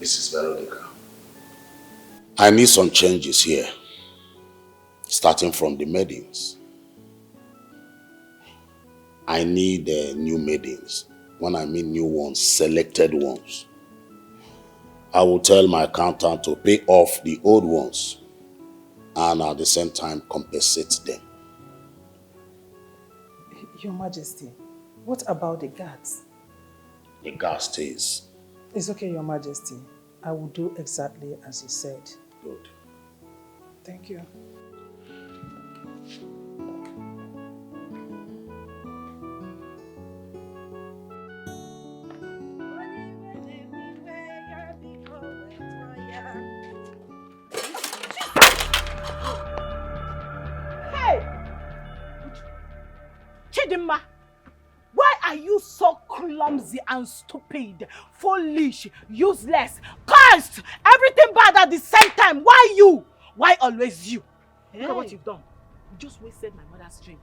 Mrs. Veronica, I need some changes here, starting from the maidens. I need new maidens. When I mean new ones, selected ones. I will tell my accountant to pay off the old ones and at the same time compensate them. Your Majesty, what about the guards? The guard stays. It's okay, Your Majesty. I will do exactly as you said. Good. Thank you. Why are you so clumsy and stupid, foolish, useless, cursed, everything bad at the same time? Why you? Why always you? Look at what you've done. You just wasted my mother's drink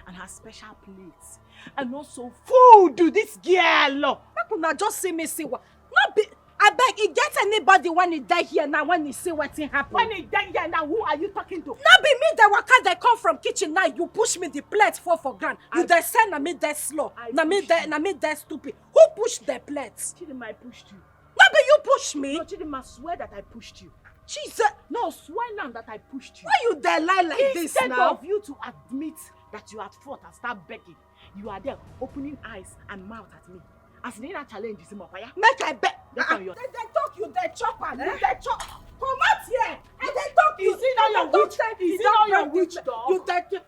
and her special plates. And also food, this girl. How could not just see me see what? Not be. I beg, it gets anybody when he die here now, when he see what's happening. When he die here now, who are you talking to? Not be me, the worker they come from kitchen now, you push me the plate for grand. You they say na me they slow, na me they stupid. Who pushed the plates? Chidima, I pushed you. Not be you push me. No, Chidima, swear that I pushed you. Jesus. No, swear now that I pushed you. Why you there lie like this now? Instead of you to admit that you had fought and start begging, you are there opening eyes and mouth at me. As in that challenge is more fire. Make I bet. They They talk you, they chop and you they chop. Come out here. And they talk you. Is it not your witch? Is it not your witch dog? You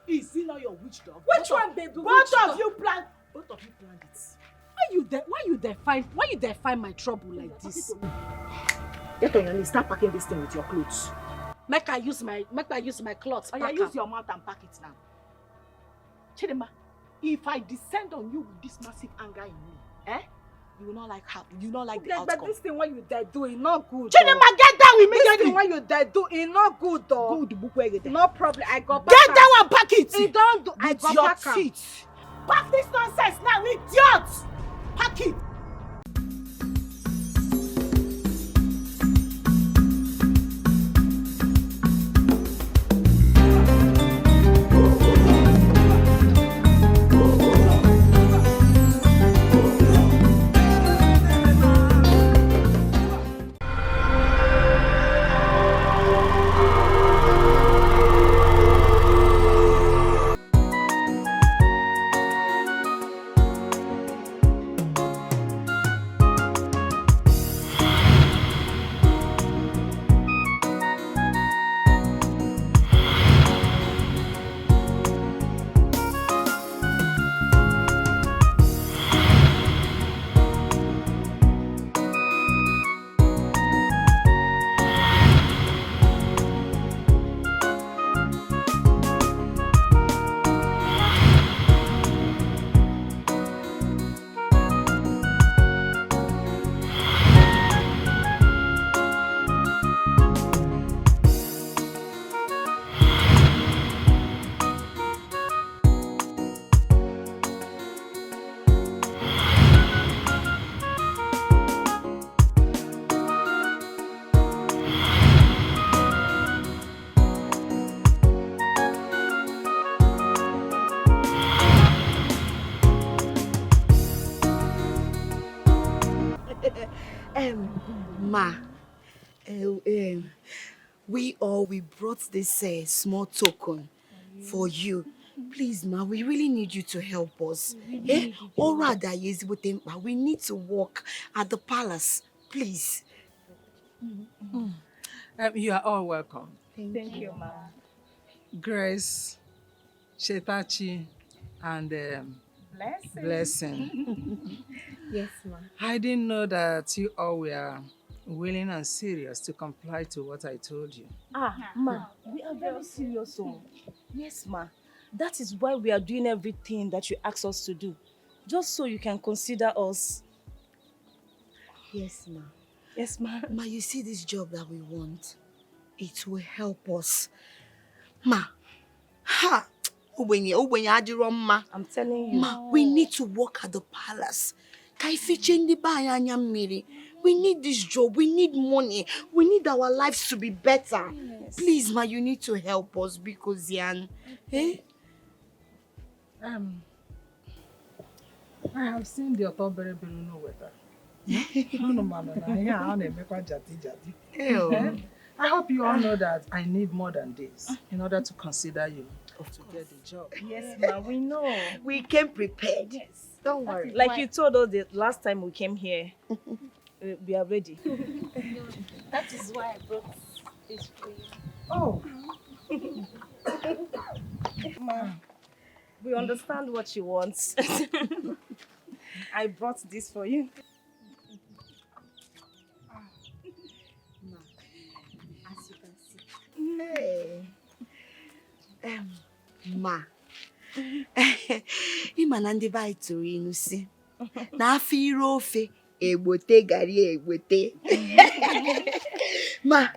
Is it not your witch dog? Which one, baby? Both of you planned it. Why you there find my trouble like this? Get on your knees, start packing this thing with your clothes. Make I use my clothes. Oh, yeah, use your mouth and pack it now. Chidima, if I descend on you with this massive anger in me, you will not like the outcome. But this thing what you there do, it not good. Chidima, get down immediately. This thing what you there do, it not good though. Good book where you there. No problem. I got Get down and pack it. It don't do. I With got your pack am. feet. Pack this nonsense now, idiot. Pack it. Ma, we brought this small token for you. Please, ma, we really need you to help us. Or rather, yes, we need to work at the palace. Please. You are all welcome. Thank you, ma. Grace, Shetachi, and Blessing. Yes, ma. I didn't know that you all were willing and serious to comply to what I told you. Ma, we are very serious. Yes, ma. That is why we are doing everything that you asked us to do. Just so you can consider us. Yes, ma. Yes, ma. Ma, you see this job that we want? It will help us. Ma, I'm telling you. Ma, we need to work at the palace. We need this job. We need money. We need our lives to be better. Yes. Please, ma, you need to help us because Yan. Eh? I have seen the Otobere Beluno weather. I hope you all know that I need more than this in order to consider you to get the job. Yes, ma, we know. We came prepared. Yes. Don't worry. Like you told us the last time we came here, we are ready. That is why I brought this for you. Oh, Ma, we understand what you want. I brought this for you. As you can see. Hey. Ma. Ima na ndị be tụrụ inu si. Na afọ ire ofe egbote gari egbote. Ma,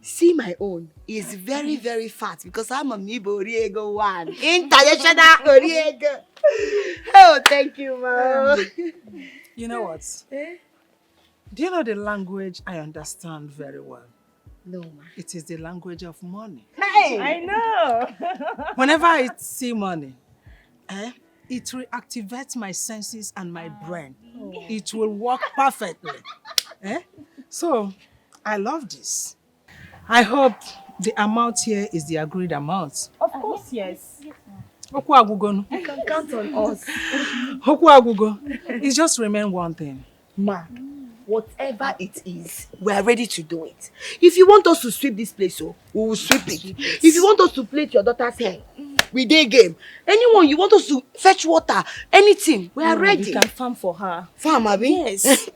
see my own is very, very fat because I'm a Mibo Oriego one. International Oriego. Oh, thank you, ma. you know what? Do you know the language I understand very well? No, ma. It is the language of money. Hey! I know. Whenever I see money, it reactivates my senses and my brain. It will work perfectly. So, I love this. I hope the amount here is the agreed amount. Of course, yes. Okwu agwugo. You can count on us. Okwu agwugo. It just remains one thing. Ma, whatever it is, we are ready to do it. If you want us to sweep this place, we will sweep it. If you want us to plait your daughter's hair, we day game. Anyone you want us to fetch water, anything, we are ready. We can farm for her. Farm, Abi? Yes.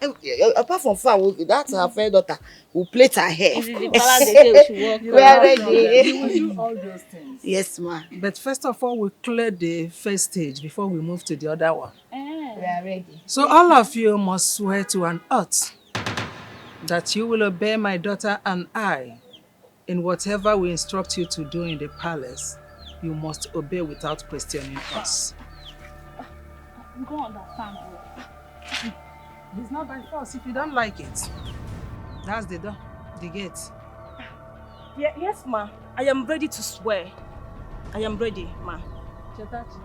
Apart from farm, that's our fair daughter. We'll plait her hair. We We are ready. We will do all those things. Yes, ma. But first of all, we clear the first stage before we move to the other one. We are ready. So all of you must swear to an oath that you will obey my daughter and I in whatever we instruct you to do in the palace. You must obey without questioning us. You don't understand, bro. It's not by force if you don't like it. That's the door, the gate. Yeah, yes, ma. I am ready to swear. I am ready, ma. Chetachi,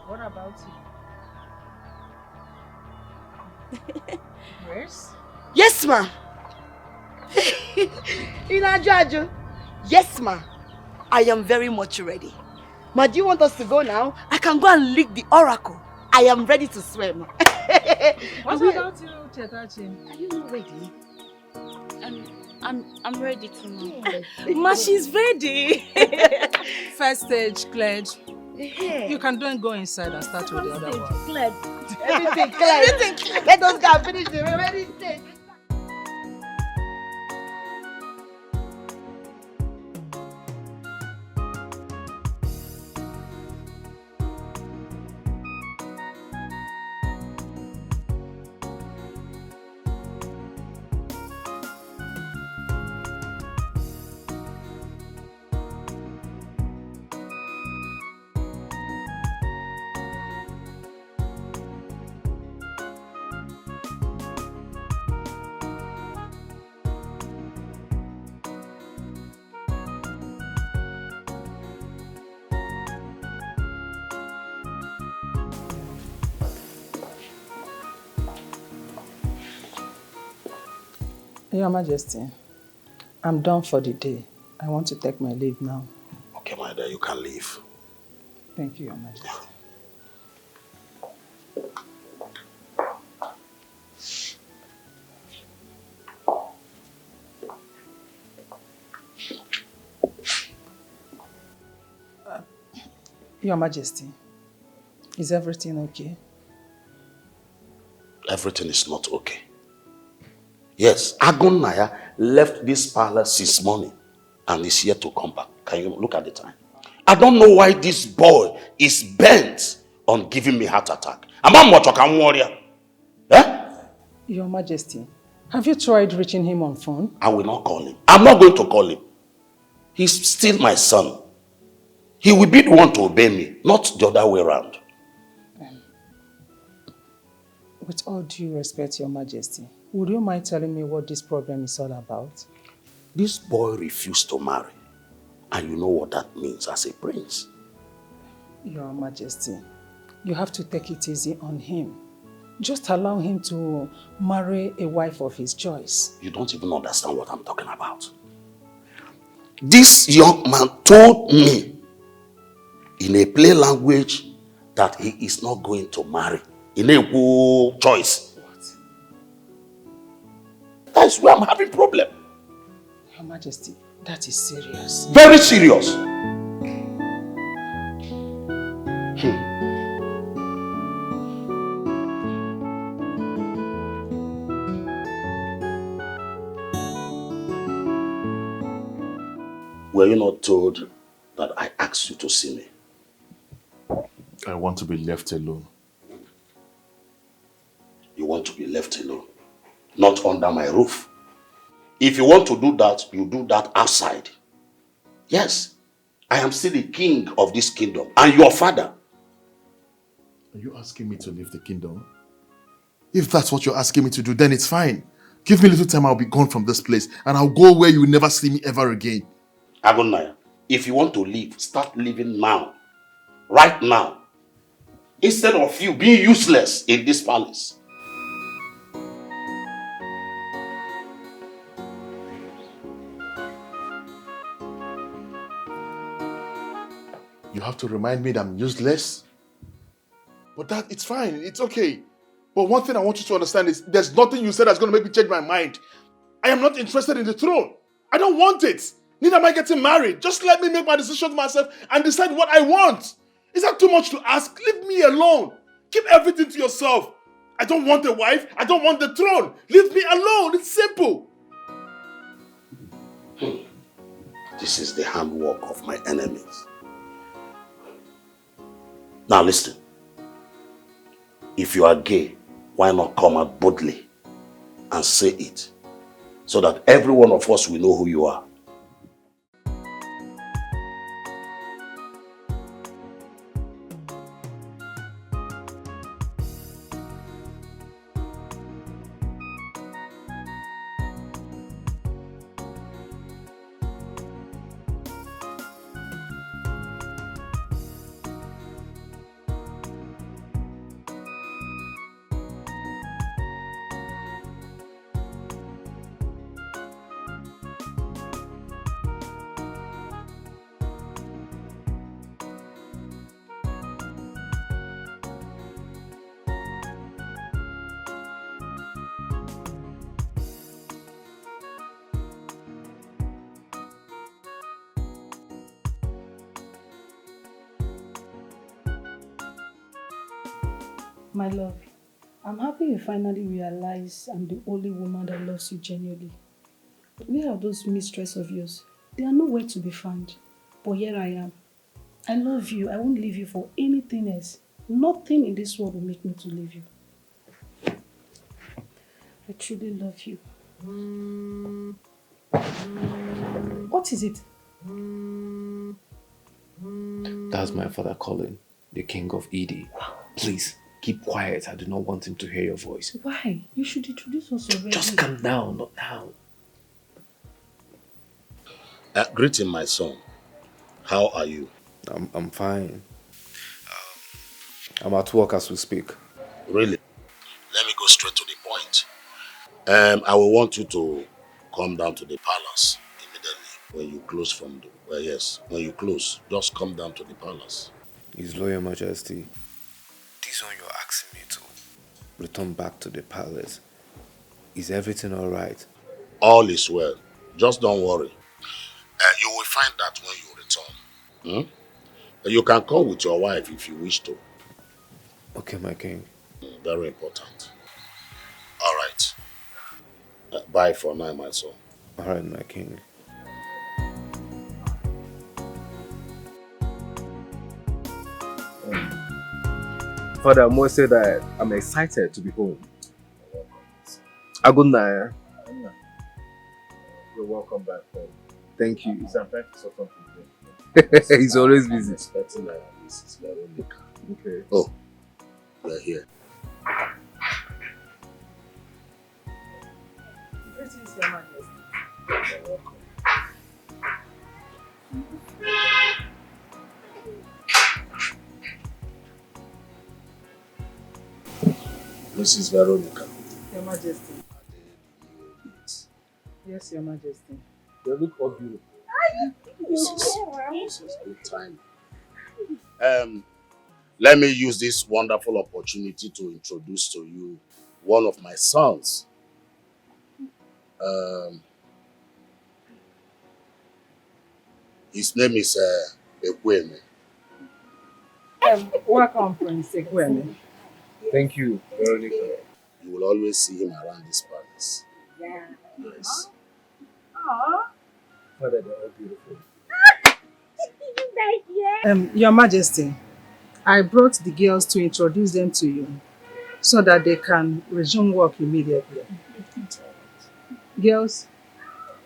what about you? Grace? Yes, ma. Inajaju. Yes, ma. I am very much ready. Ma, do you want us to go now? I can go and lick the oracle. I am ready to swear, ma. What about you, Chetachi? Are you not ready? I'm ready to know. Ma, she's ready. First stage cleared. You can then go inside and start with the other one. Glad. Everything clear. Everything clear. Let us go and finish the remaining stage. Your Majesty, I'm done for the day. I want to take my leave now. Okay, my dear, you can leave. Thank you, Your Majesty. Your Majesty, is everything okay? Everything is not okay. Yes, Agunnaya left this palace this morning and is here to come back. Can you look at the time? I don't know why this boy is bent on giving me heart attack. I'm a Motokan warrior. Eh? Your Majesty, have you tried reaching him on phone? I will not call him. I'm not going to call him. He's still my son. He will be the one to obey me, not the other way around. With all due respect, Your Majesty, would you mind telling me what this problem is all about? This boy refused to marry. And you know what that means as a prince. Your Majesty, you have to take it easy on him. Just allow him to marry a wife of his choice. You don't even understand what I'm talking about. This young man told me in a plain language that he is not going to marry. In a good choice. What? That's where I'm having problem. Your Majesty, that is serious. Very serious. Were you not told that I asked you to see me? I want to be left alone. You want to be left alone, not under my roof. If you want to do that, you do that outside. Yes, I am still the king of this kingdom and your father. Are you asking me to leave the kingdom? If that's what you're asking me to do, then it's fine. Give me a little time, I'll be gone from this place and I'll go where you will never see me ever again. Agonaya, if you want to leave, start living now. Right now. Instead of you being useless in this palace. You have to remind me that I'm useless? But that, it's fine, it's okay. But one thing I want you to understand is there's nothing you said that's going to make me change my mind. I am not interested in the throne. I don't want it. Neither am I getting married. Just let me make my decisions myself and decide what I want. Is that too much to ask? Leave me alone. Keep everything to yourself. I don't want a wife. I don't want the throne. Leave me alone. It's simple. This is the handwork of my enemies. Now listen. If you are gay, why not come out boldly and say it so that every one of us will know who you are? My love, I'm happy you finally realize I'm the only woman that loves you genuinely. Where are those mistresses of yours? They are nowhere to be found. But here I am. I love you. I won't leave you for anything else. Nothing in this world will make me to leave you. I truly love you. What is it? That's my father calling, the king of Edie. Please, keep quiet. I do not want him to hear your voice. Why? You should introduce us already. Just calm down, not now. Greeting, my son. How are you? I'm fine. I'm at work as we speak. Really? Let me go straight to the point. I will want you to come down to the palace immediately when you close from the... Well, yes, when you close, just come down to the palace. His Royal Majesty, this one you're asking me to return back to the palace. Is everything all right? All is well. Just don't worry. You will find that when you return. You can come with your wife if you wish to. Okay, my king. Very important. All right. Bye for now, my son. All right, my king. Father, I must say that I'm excited to be home. Agunaya. You're welcome back home. Thank you. I'm trying to sort something. He's always busy. I'm expecting that this is Veronica. Okay. Oh, we're here. Greetings, Your Majesty. You're welcome. Mrs. Veronica. Your Majesty. Yes, Your Majesty. You look all beautiful. This is good time. Let me use this wonderful opportunity to introduce to you one of my sons. His name is Ekweme. Welcome, Prince Ekweme. Thank you, Veronica. You will always see him around this palace. Yeah. Yes. Father, they're all beautiful. Your Majesty, I brought the girls to introduce them to you so that they can resume work immediately. Girls,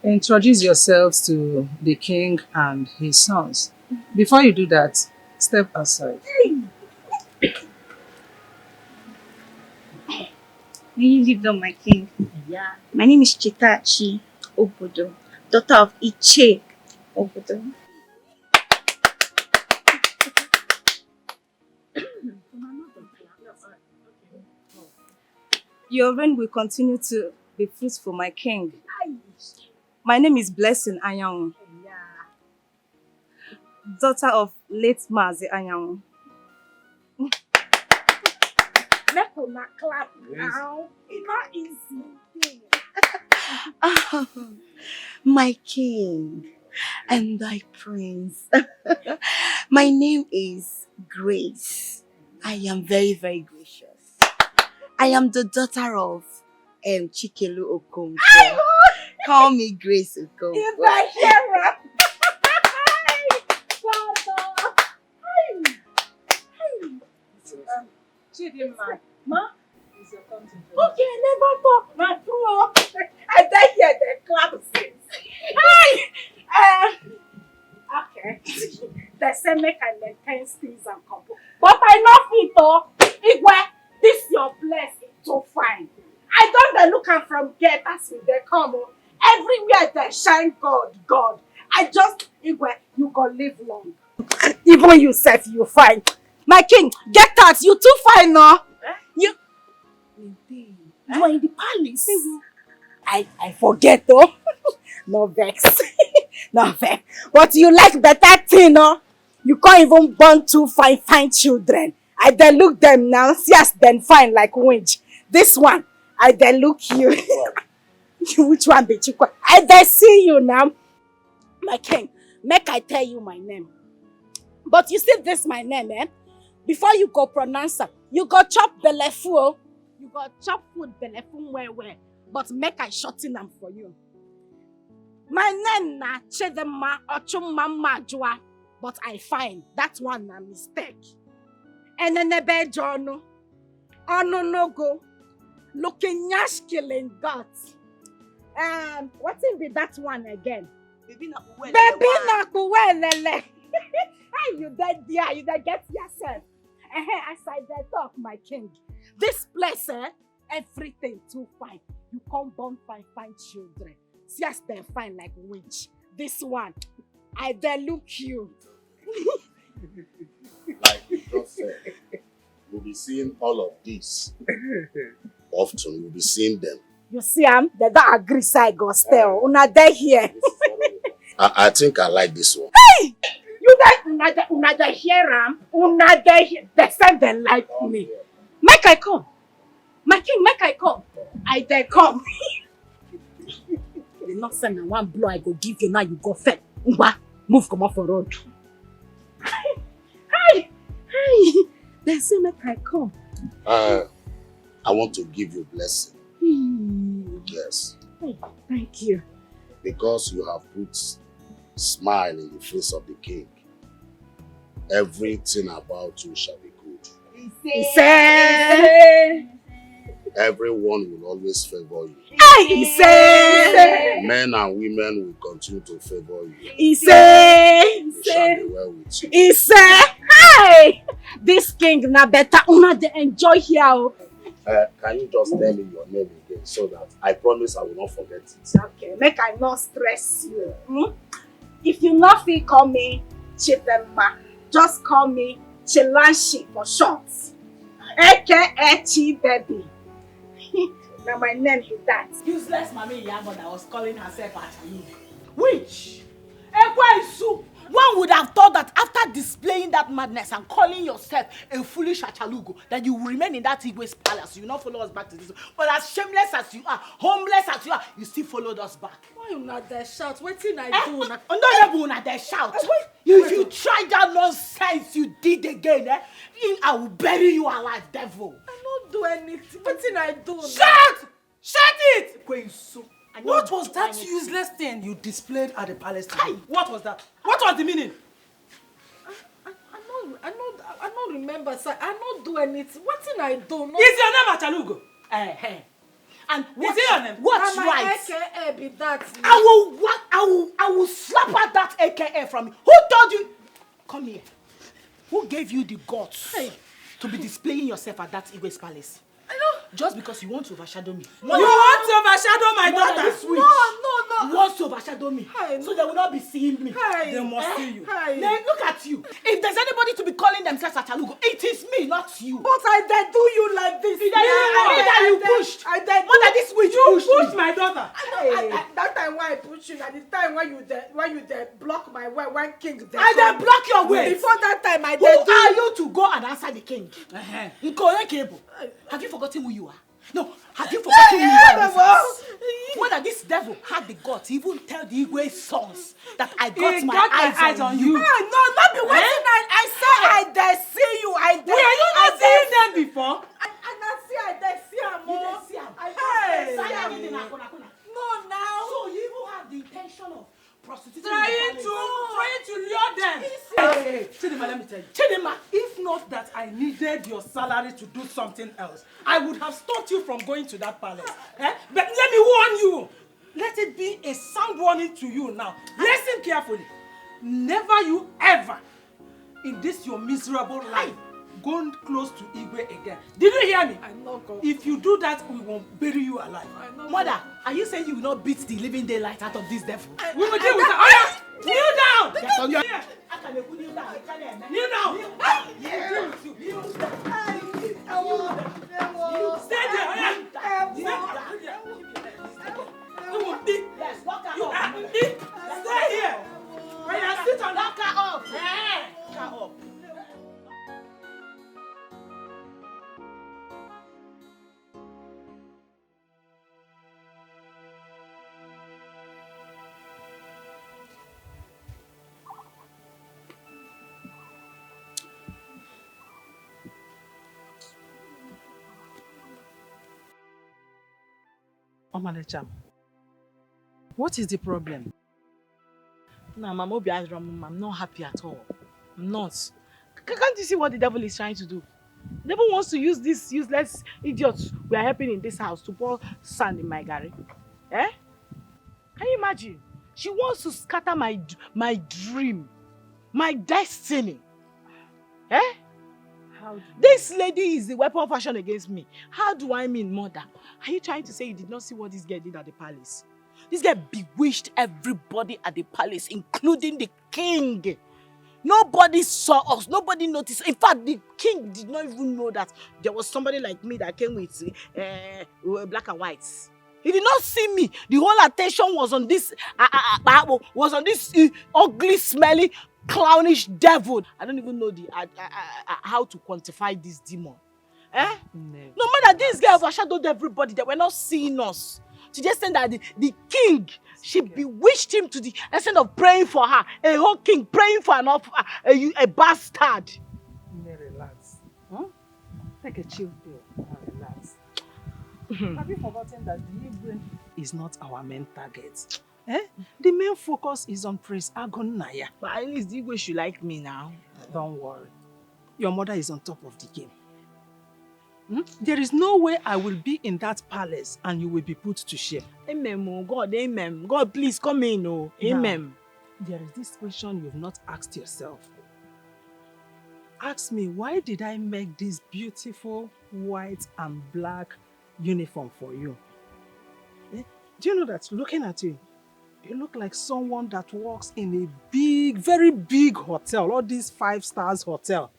introduce yourselves to the king and his sons. Before you do that, step aside. May you live on, my king. Yeah. My name is Chitachi Obodo, daughter of Iche Obodo. Your reign will continue to be fruitful, my king. My name is Blessing Anyang, daughter of late Mazi Anyang. Let una clap now. It's not easy. My king and thy prince. My name is Grace. I am very, very gracious. I am the daughter of Chikelu Okonkwo. Call me Grace Okonkwo. If I hear her. Chidinma, Ma? it's your turn to introduce. Okay, never talk. My true. I don't hear the clap since. Hey! Okay. They say make I maintain things and couple. But I know fit oh. Igwe, this your place is too fine. I don't dey look am from gate as we dey come oh. Everywhere they shine God. I just, Igwe, you go live long. Even you self, you fine. My king, get out. You too fine no. You are in the palace. I forget though. No vex. No vex. But you like better thing, no? You can't even born two fine children. I then look them now, see us then fine like winch. This one, I then look you. Which one be chikwa? I then see you now. My king, make I tell you my name. But you see this my name, eh? Before you go pronounce it, you go chop belefu. You go chop food belefu where. But make I shorten them for you. My name na Chidema Ochumma Majua. But I find that one a mistake. And then the bed journal. No go. Looking yash killing guts. What will be that one again? Baby na kuwelele. Hey, you dead there, you dead get yourself. As I dey talk, my king. This place, everything too fine. You come born fine children. See us they fine like witch. This one, I dey look you. Like you just said, we'll be seeing all of this often. We'll be seeing them. You see they don't agree side go still. Una dey here. I think I like this one. Hey! You guys, una dey hear am? Una dey hear. They say they like me. Make I come. My king, make I come. I dey come. The not send one blow I go give you now you go fed. Move come off for road. Hi. They say make I come. I want to give you blessing. Yes. Hey, thank you. Because you have put smile in the face of the king. Everything about you shall be good. He said. Everyone will always favor you. He said. Men and women will continue to favor you. He said. It shall be well with you. He said. Hey! This king na better. Una dey enjoy here. Can you just tell me your name again? again so that I promise I will not forget it. Okay, make I not stress you. If you not feel call me Chidema, just call me Chilanshi for short. AKA Chi Baby. Now my name is that. Useless mommy Yabo that was calling herself Achalugo. Which? Ekwensu! One would have thought that after displaying that madness and calling yourself a foolish Achalugo, that you will remain in that Igwe's palace. You will not follow us back to this. But as shameless as you are, homeless as you are, you still followed us back. Why you not there shout? What thing I do? Not there shout. If you try that nonsense you did again, I will bury you alive, devil. I don't do anything. What thing I do? Shut! Shut it! Kwensu. What was that useless thing you displayed at the palace today? What was that? What was the meaning? I don't remember, sir. I don't do anything. What thing I do? No. Is your name Achalugo? And is it your name? What's my right? AKA be that. I will slap at that AKA from you. Who told you? Come here. Who gave you the guts to be displaying yourself at that Igwe's palace? I know. Just because you want to overshadow me. You want to overshadow my daughter? No. You want to overshadow me. So they will not be seeing me. They must see you. Then look at you. If there's anybody to be calling themselves Achalugo, it is me, not you. But I did do you like this. Either you pushed. I did. What this witch pushed my daughter. That time when I pushed you, at the time when you block my way, when king there. I then block your way. Before that time, I Who did. are you to go and answer the king? Have you forgotten who you are? No, have you forgotten who you are? Whether this devil had the guts to even tell the Igwe sons that I got my eyes on you. No, not be waiting. I said I dare see you. I dare. Were you not seeing them before? I dare see them. You see them. No, now. So you even have the intention of prostituting Trying to lure them. Hey, Chidima, let me tell you. Chidima, if not that I needed your salary to do something else, I would have stopped you from going to that palace. But let me warn you. Let it be a sound warning to you now. Listen carefully. Never you ever, in this your miserable life, go close to Igwe again. Did you hear me? I know, God. If you do that, we will bury you alive. Mother, are you saying you will not beat the living daylight out of this devil? We will deal with that. Kneel down! Kneel down! Stay there! Yes, lock her up. Stay here! Sit on Lock her up. Lock her up. Omalecham, what is the problem? No, Mama Obi, I'm not happy at all. I'm not. Can't you see what the devil is trying to do? The devil wants to use these useless idiots we are helping in this house to pour sand in my garden. Can you imagine? She wants to scatter my dream, my destiny. This lady is the weapon of fashion against me. How do I mean, mother? Are you trying to say you did not see what this girl did at the palace? This girl bewitched everybody at the palace, including the king. Nobody saw us. Nobody noticed. In fact, the king did not even know that there was somebody like me that came with black and whites. He did not see me. The whole attention was on this ugly, smelly, clownish devil. I don't even know how to quantify this demon. No matter, this girl overshadowed everybody. They were not seeing us. To the extent that the king, she bewitched him to the extent of praying for her. A whole king praying for a bastard. Relax. Take a chill pill and relax. Have you forgotten that the Igwe is not our main target? The main focus is on Prince Agonaya. But at least the Igwe should like me now. Don't worry. Your mother is on top of the game. There is no way I will be in that palace and you will be put to shame. Amen, God, amen. God, please come in, oh. Amen. Now, there is this question you've not asked yourself. Ask me, why did I make this beautiful white and black uniform for you? Do you know that looking at you, you look like someone that works in a big, very big hotel, all these 5 stars hotel,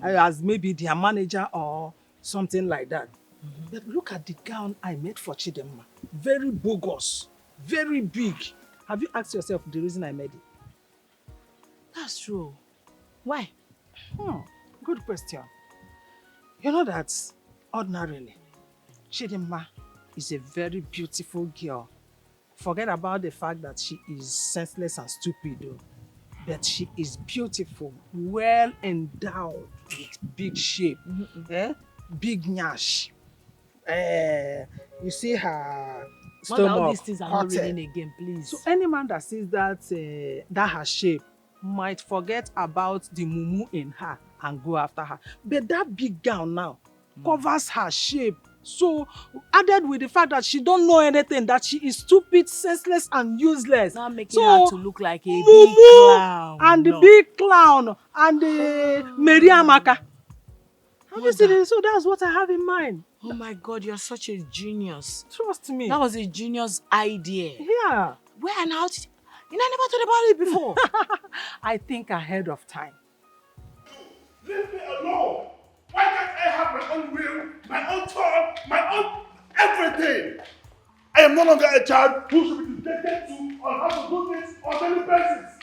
as maybe their manager or something like that. But look at the gown I made for Chidemma. Very bogus, very big. Have you asked yourself the reason I made it? That's true. Why? Good question. You know that ordinarily, Chidemma is a very beautiful girl. Forget about the fact that she is senseless and stupid, though. But she is beautiful, well endowed with big shape, big nyash. You see her stomach. All these things are not hotter. raining again, please. So any man that sees that her shape might forget about the mumu in her and go after her. But that big gown now covers her shape. So added with the fact that she don't know anything, that she is stupid, senseless and useless. Not making her to look like a big clown. And the big clown and the Mary Amaka. Have you seen it? So that's what I have in mind. Oh my God, you're such a genius. Trust me. That was a genius idea. Yeah. Where and how did you know, I never thought about it before. I think ahead of time. Leave me alone! Why can't I have my own will, my own thought, my own everything? I am no longer a child who should be dictated to on how to do things on daily basis.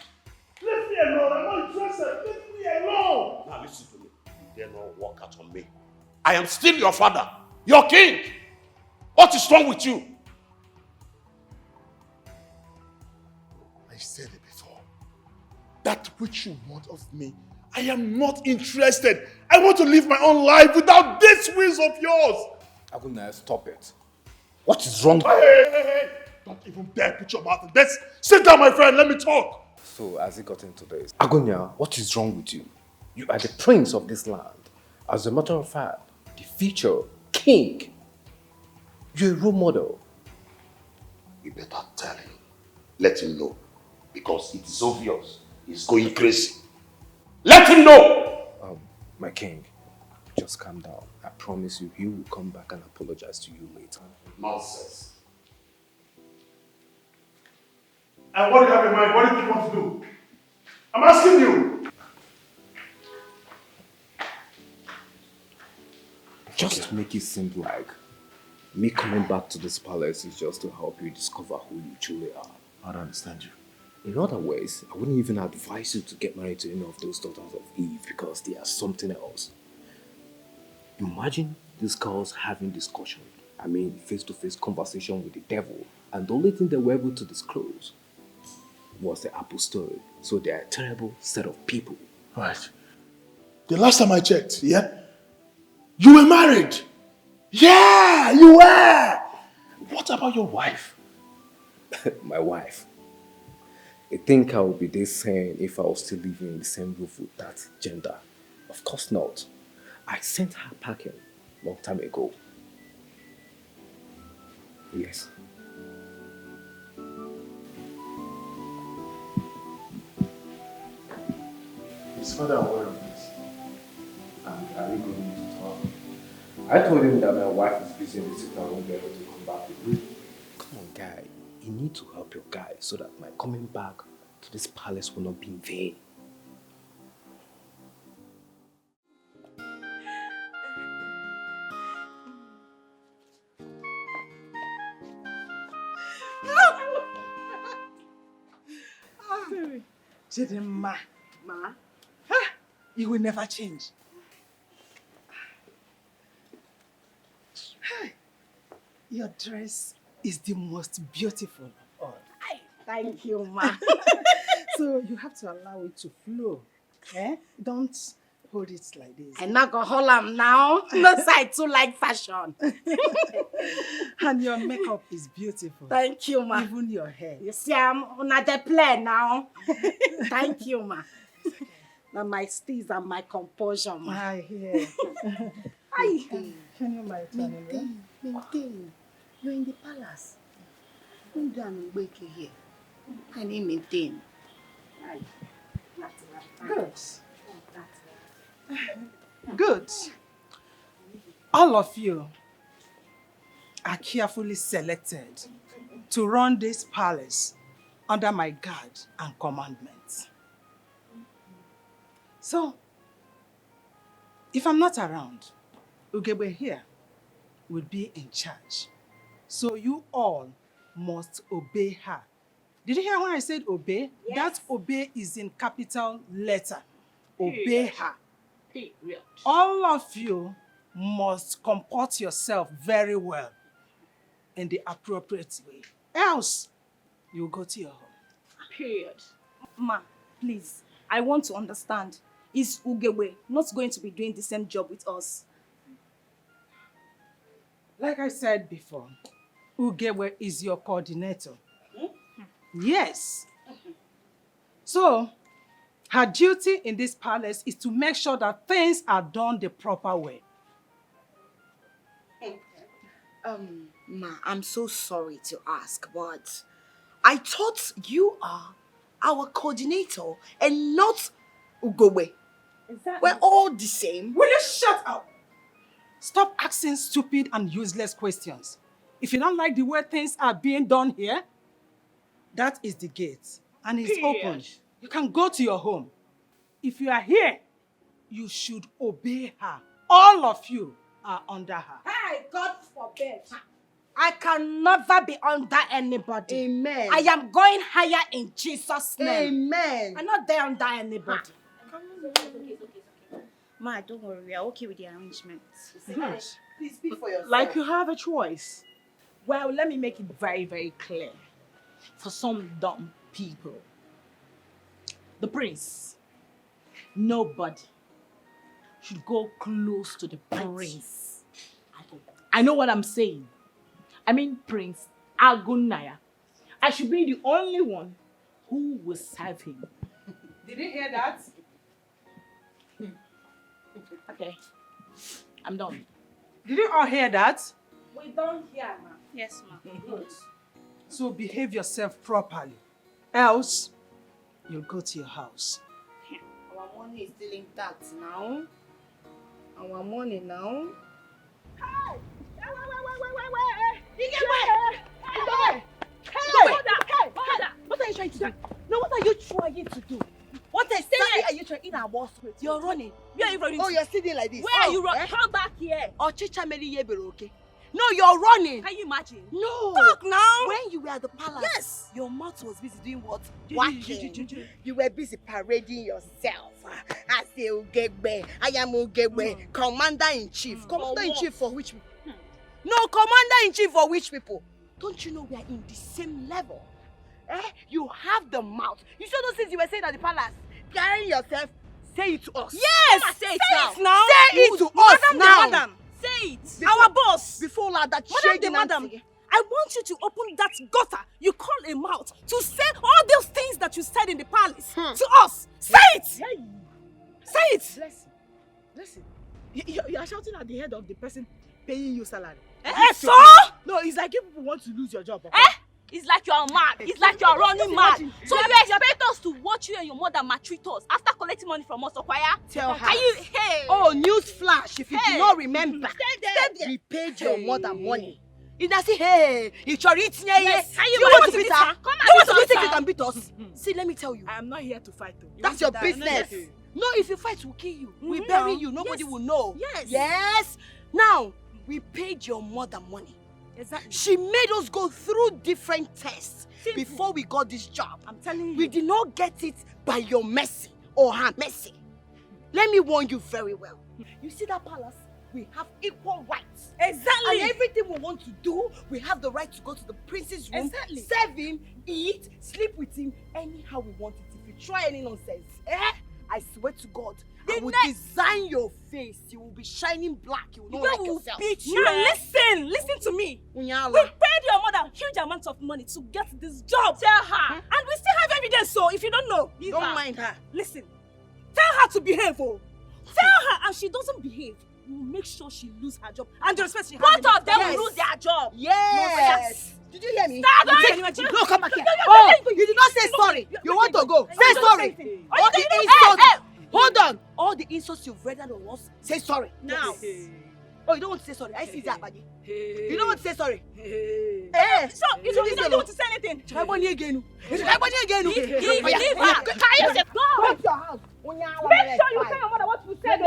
Leave me alone, I'm not interested. Leave me alone! Now listen to me. You dare not walk out on me. I am still your father, your king. What is wrong with you? I said it before. That which you want of me, I am not interested. I want to live my own life without these wheels of yours. Agunya, stop it. What is wrong? Hey. Don't even dare put your mouth in this. Sit down, my friend. Let me talk. So, as it got into this, Agunya, what is wrong with you? You are the prince of this land. As a matter of fact, the future king. You're a role model. You better tell him. Let him know. Because it is obvious. He's going crazy. Let him know! My king, just calm down. I promise you, he will come back and apologize to you later. Nonsense. And what do you have in mind? What do you want to do? I'm asking you. Just to make it seem like me coming back to this palace is just to help you discover who you truly are. I don't understand you. In other ways, I wouldn't even advise you to get married to any of those daughters of Eve because they are something else. Imagine these girls having discussion, face-to-face conversation with the devil, and the only thing they were able to disclose was the Apple story. So they are a terrible set of people. Right. The last time I checked, you were married. Yeah, you were. What about your wife? My wife. I think I would be this sane if I was still living in the same roof with that gender. Of course not. I sent her packing a long time ago. Yes. His father aware of this. And are we going to talk? I told him that my wife is busy in the city and won't be able to come back with me. Come on, guy. You need to help your guy so that my coming back to this palace will not be in vain. Chidemma. Ma? You will never change. Your dress is the most beautiful of all. Thank you, ma. So you have to allow it to flow. Don't hold it like this. I'm not gonna hold am now. No side too like fashion. And your makeup is beautiful. Thank you, ma. Even your hair. You see, I'm on the play now. Thank you, ma. Now my steez and my composure, ma. I hear. Hi. Can you my turn? Maintain. You're in the palace. Don't do an wake here. I need maintain. Good. Good. All of you are carefully selected to run this palace under my guard and commandment. So, if I'm not around, Ugegbe here will be in charge. So you all must obey her. Did you hear when I said obey? Yes. That obey is in capital letter. Obey her. Period. All of you must comport yourself very well in the appropriate way. Else, you'll go to your home. Period. Ma, please, I want to understand. Is Ugegbe not going to be doing the same job with us? Like I said before, Ugegbe is your coordinator. Yes. So, her duty in this palace is to make sure that things are done the proper way. Ma, I'm so sorry to ask, but I thought you are our coordinator and not Ugegbe. Exactly. We're all the same. Will you shut up? Stop asking stupid and useless questions. If you don't like the way things are being done here, that is the gate. And it's open. You can go to your home. If you are here, you should obey her. All of you are under her. Hey, God forbid. I can never be under anybody. Amen. I am going higher in Jesus' name. Amen. I'm not there under anybody. Ma, don't worry, we are okay with the arrangements. Please speak for yourself. Like you have a choice. Well, let me make it very, very clear. For some dumb people, the prince, nobody should go close to the prince. I know what I'm saying. I mean Prince Agunaya. I should be the only one who will serve him. Did you hear that? Okay, I'm done. Did you all hear that? We don't hear, ma. Yes, ma. Good. So behave yourself properly. Else, you'll go to your house. Our money is still intact now. Our money now. Hey! What are you trying to do? No, what are you trying to do? What exactly are you trying in our boss with? You're running. Where are you running Oh, to? you're sitting like this. Where are you running? Come back here. Oh, Chicha Mary Yebero, okay? No, you're running. Can you imagine? No. Talk now. When you were at the palace, Yes. your mouth was busy doing what? Ju- Walking. You were busy parading yourself. I say Ugegbe. I am Ugegbe. Commander-in-chief. Commander-in-chief for which people? No, Commander-in-chief for which people? Don't you know we are in the same level? You have the mouth. You saw those things you were saying at the palace. Carrying yourself, say it to us. Yes. Come and Say it now. Say it to us Madam now. the madam. Say it. Our boss. Before that Madam shady the madam. Nancy. I want you to open that gutter you call a mouth to say all those things that you said in the palace to us. Say it. Say it. Listen. You are shouting at the head of the person paying you salary. So? No, it's like if people want to lose your job. Okay? It's like you're mad. It's like you're running mad. So you expect us to watch you and your mother maltreat us after collecting money from us, Okwaya? Tell her. Are you? Hey. Oh, news flash. If you Hey. do not remember, Stay there. we paid your mother money. You not say, hey, it's your eating. Yes. Are you want ready to to beat beat her? her? Come You want and to beat beat us, her? You sir. can beat us. See, let me tell you. I am not here to fight. Though. That's your business. Yes. No, if you fight, we'll kill you. We Mhm. bury you. Nobody Yes. will know. Yes. Yes. Now, we paid your mother money. Exactly. She made us go through different tests Simple. before we got this job. I'm telling you. We did not get it by your mercy or her mercy. Let me warn you very well. You see that palace? We have equal rights. Exactly. And everything we want to do, we have the right to go to the prince's room, Exactly. serve him, eat, sleep with him, anyhow we want it. If you try any nonsense, I swear to God, I will design your face. You will be shining black. You will not like will yourself. beat you. Now listen to me. Unyala. We paid your mother huge amounts of money to get this job. Tell her. And we still have evidence, so if you don't know, leave Don't her. mind her. Listen. Tell her to behave, oh. Tell her, and she doesn't behave, we will make sure she lose her job. And the respect she has. Both of them will lose their job. Yes. Did you hear me? Stop You it. take- No, come back here. Oh, you did not say sorry. You want to go. Say sorry. All the insults. Hold on. All the insults you've rendered on us, say sorry. Now. Oh, you don't want to say sorry. I see that, buddy. You don't want to say sorry. So, you don't everything. Is it money again? Leave her. Can you say go to your house? Make sure you tell your mother what you said.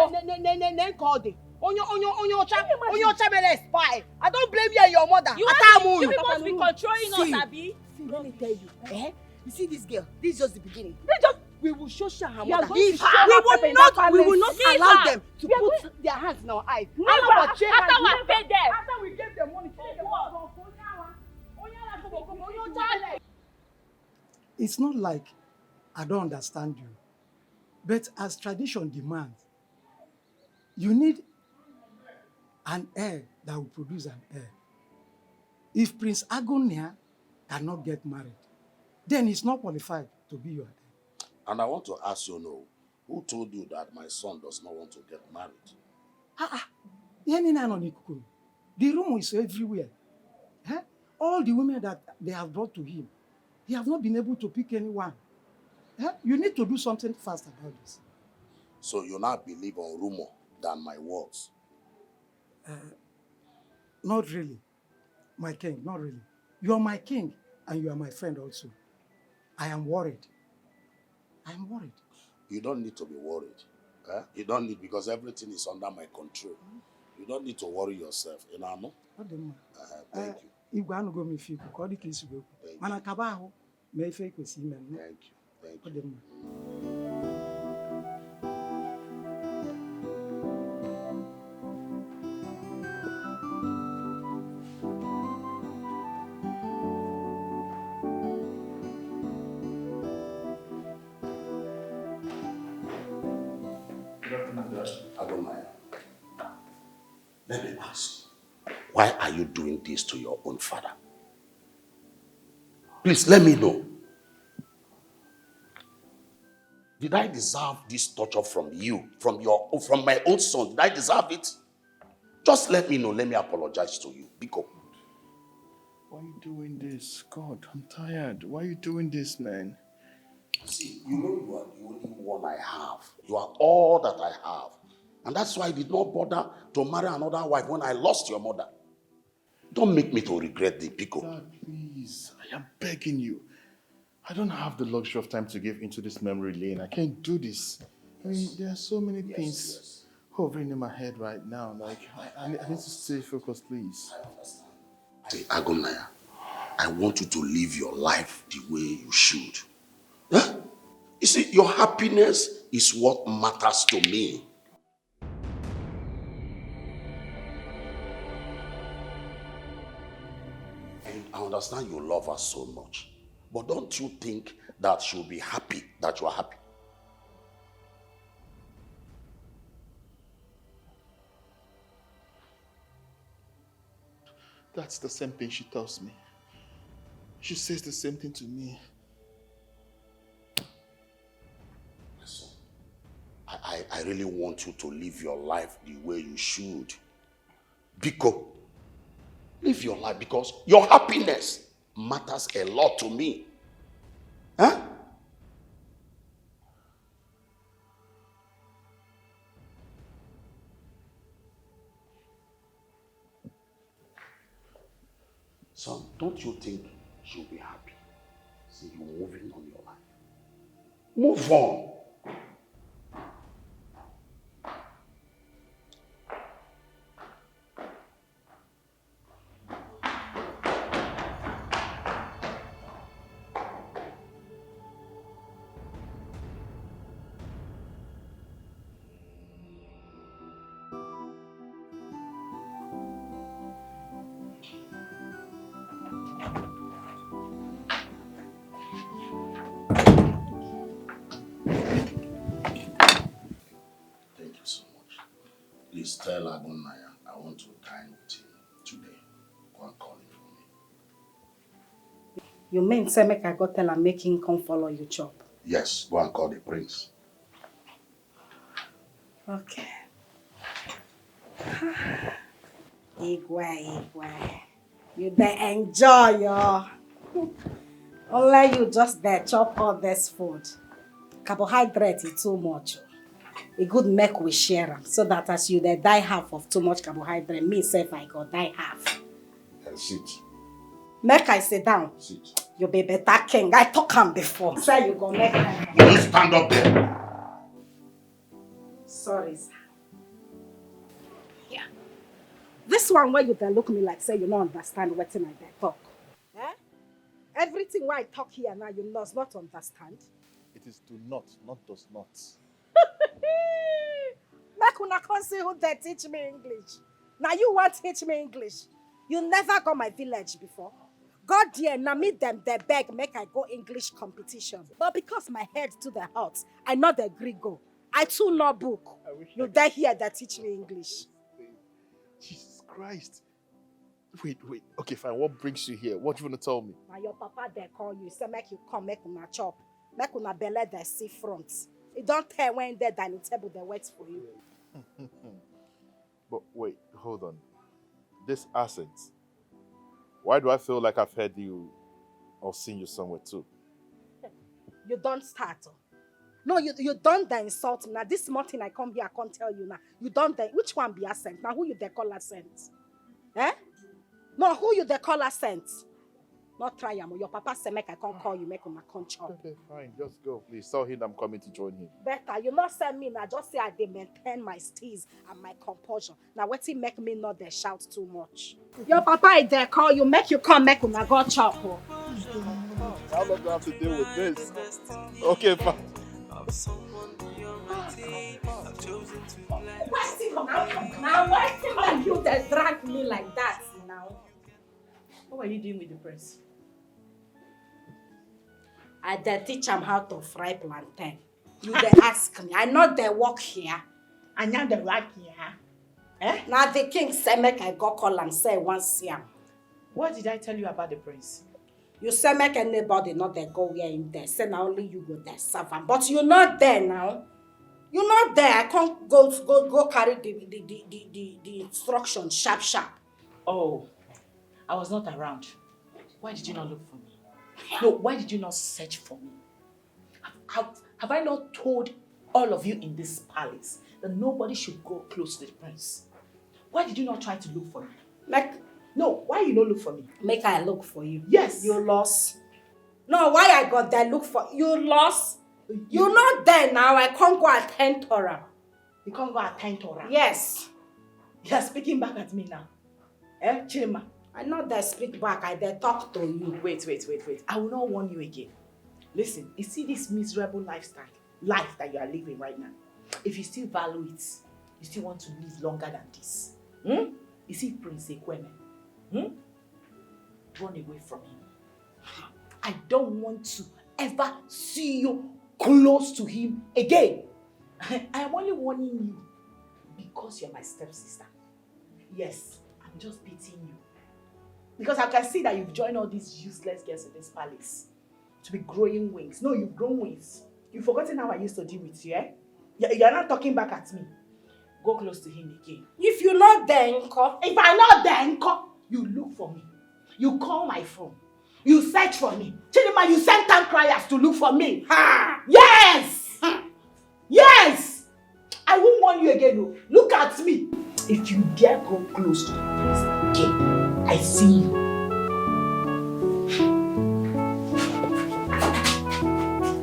Then call them. Onyo spy. I don't blame you and your mother. You must be controlling us, Abi. See, let me tell you. You see this girl? This is just the beginning. We will show her You are mother. going to show her We will not Leave allow her. them to put their hands in our eyes. After we pay them. After we gave them money, It's not like I don't understand you, but as tradition demands, you need an heir that will produce an heir. If Prince Agonia cannot get married, then he's not qualified to be your heir. And I want to ask you now, who told you that my son does not want to get married? The room is everywhere. All the women that they have brought to him, he has not been able to pick anyone. You need to do something fast about this. So you now believe on rumor than my words? Not really, my king, not really. You are my king and you are my friend also. I am worried. I am worried. You don't need to be worried. You don't need, because everything is under my control. You don't need to worry yourself. You know? Thank you. Thank you. Thank you. Let me ask, why are you doing this to your own father? Please let me know. Did I deserve this torture from you, from my own son? Did I deserve it? Just let me know. Let me apologize to you. Biko. Why are you doing this? God, I'm tired. Why are you doing this, man? See, you know you are the only one I have. You are all that I have. And that's why I did not bother to marry another wife when I lost your mother. Don't make me to regret the Biko. Dad, please. I am begging you. I don't have the luxury of time to give into this memory lane. I can't do this. I mean, there are so many things hovering in my head right now. Like, I need to stay focused, please. I understand. Hey, Agonaya, I want you to live your life the way you should. Huh? You see, your happiness is what matters to me. I understand you love her so much. But don't you think that she'll be happy that you are happy? That's the same thing she tells me. She says the same thing to me. Listen, I really want you to live your life the way you should. Biko, live your life because your happiness matters a lot to me. Huh? Son, don't you think she'll be happy? See you moving on your life. Move on. Please tell Agonaya I want to dine with him today. Go and call him for me. You mean say make I go tell him make him come follow you chop? Yes, go and call the prince. Okay. Igwe. You dey enjoy your. Only you just there chop all this food. Carbohydrate is too much. It good make we share them so that as you die half of too much carbohydrate, me say if I go die half. Sit. Make I sit down. Sit. You be better king. I talk him before. Say you go make him. Will you stand up there? Sorry, sir. Yeah. This one where you dey look me like say you don't understand what I dey talk. Eh? Everything why I talk here now you must not understand. It is do not does not. Make una come see who they teach me English. Now you want teach me English. You never go my village before. God dear, now meet them, they beg, make I go English competition. But because my head to the heart, I not the Greek go. I too no book. You there here that teach me English. Jesus Christ. Wait. Okay, fine. What brings you here? What do you want to tell me? Now your papa they call you, say make you come, make una chop. Make una belly the sea front. You don't tell when they dining table they wait for you. But wait, hold on. This accent. Why do I feel like I've heard you or seen you somewhere too? You don't start. No, you don't the insult me. Now this morning I come here, I can't tell you now. You don't the, which one be accent? Now who you they call accent? Eh? No, who you they call accent? Not try am. Your papa say make I can't call you, make him come chop. Okay, fine. Just go, please. Tell him I'm coming to join him. Better, you not send me now. Just say I dey maintain my steez and my composure. Now what make me not they shout too much? Your papa is there call you, make you come, make him go chop. How long do I have to deal with this? Okay, fine. Why you that drag me like that now? What were you doing with the prince? I dey teach him how to fry plantain. You dey ask me. I know they work here. I know the right here. Eh? Now the king say make I go call and say once here. What did I tell you about the prince? You say make anybody not there go where him there. Say now only you go there serve him. But you're not there now. You're not there. I can't go carry the instruction sharp. Oh, I was not around. Why did you not look for me? No, why did you not search for me? Have I not told all of you in this palace that nobody should go close to the prince? Why did you not try to look for me? No, why you not look for me? Make I look for you. Yes. You lost. No, why I got there look for you lost? You're not there now. I can't go attend Torah. You can't go attend Torah? Yes. You're speaking back at me now. Eh, Chima? I know they speak back. I they talk to you. Wait. I will not warn you again. Listen, you see this miserable life that you are living right now. If you still value it, you still want to live longer than this. You see Prince Ekweme? Run away from him. I don't want to ever see you close to him again. I am only warning you because you're my stepsister. Yes, I'm just pitying you. Because I can see that you've joined all these useless girls in this palace to be growing wings. No, you've grown wings. You've forgotten how I used to deal with you, eh? You're not talking back at me. Go close to him again. If you're not there, Nko. If I'm not there, Nko, you look for me. You call my phone. You search for me. Chidima, you send town criers to look for me. Ha! Yes! Yes! I won't warn you again. No. Look at me. If you dare go close to the place again, I see you.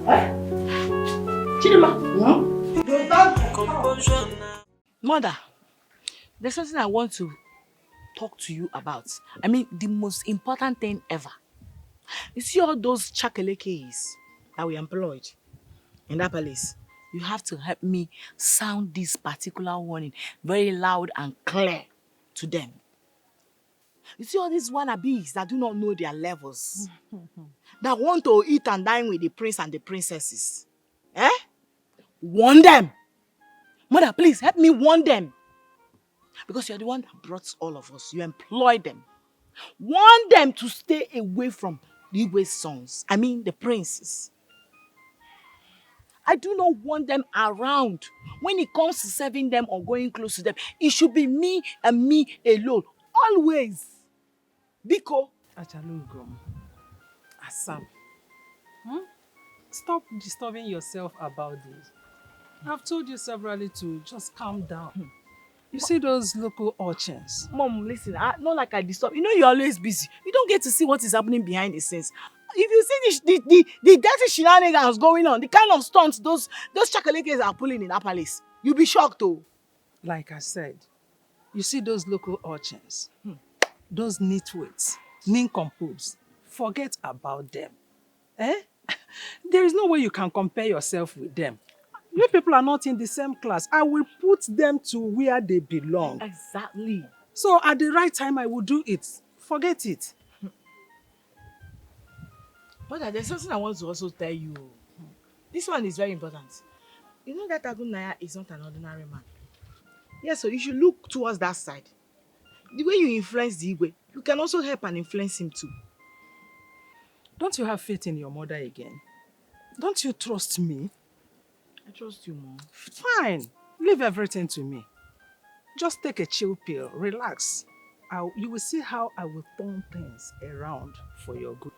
Eh? Chidima? You don't. Mother, there's something I want to talk to you about. I mean, the most important thing ever. You see all those chakalekes that we employed in that palace? You have to help me sound this particular warning very loud and clear to them. You see all these wannabes that do not know their levels, that want to eat and dine with the prince and the princesses. Eh? Warn them. Mother, please help me warn them. Because you're the one that brought all of us. You employed them. Warn them to stay away from the Igwe sons. I mean the princes. I do not want them around. When it comes to serving them or going close to them, it should be me and me alone. Always. Biko. Achalugom. Asam. Stop disturbing yourself about this. I've told you severally to just calm down. You see those local urchins? Mom, listen, not like I disturb. You know you're always busy. You don't get to see what is happening behind the scenes. If you see the dirty shenanigans going on, the kind of stunts those chakalekes are pulling in that palace, you'll be shocked though. Like I said, you see those local urchins, those nitwits, nincompoops, forget about them. Eh? There is no way you can compare yourself with them. You people are not in the same class. I will put them to where they belong. Exactly. So at the right time, I will do it. Forget it. But there's something I want to also tell you. This one is very important. You know that Agunaya is not an ordinary man. Yes, so you should look towards that side. The way you influence the Igwe, you can also help and influence him too. Don't you have faith in your mother again? Don't you trust me? I trust you, Mom. Fine. Leave everything to me. Just take a chill pill. Relax. You will see how I will turn things around for your good.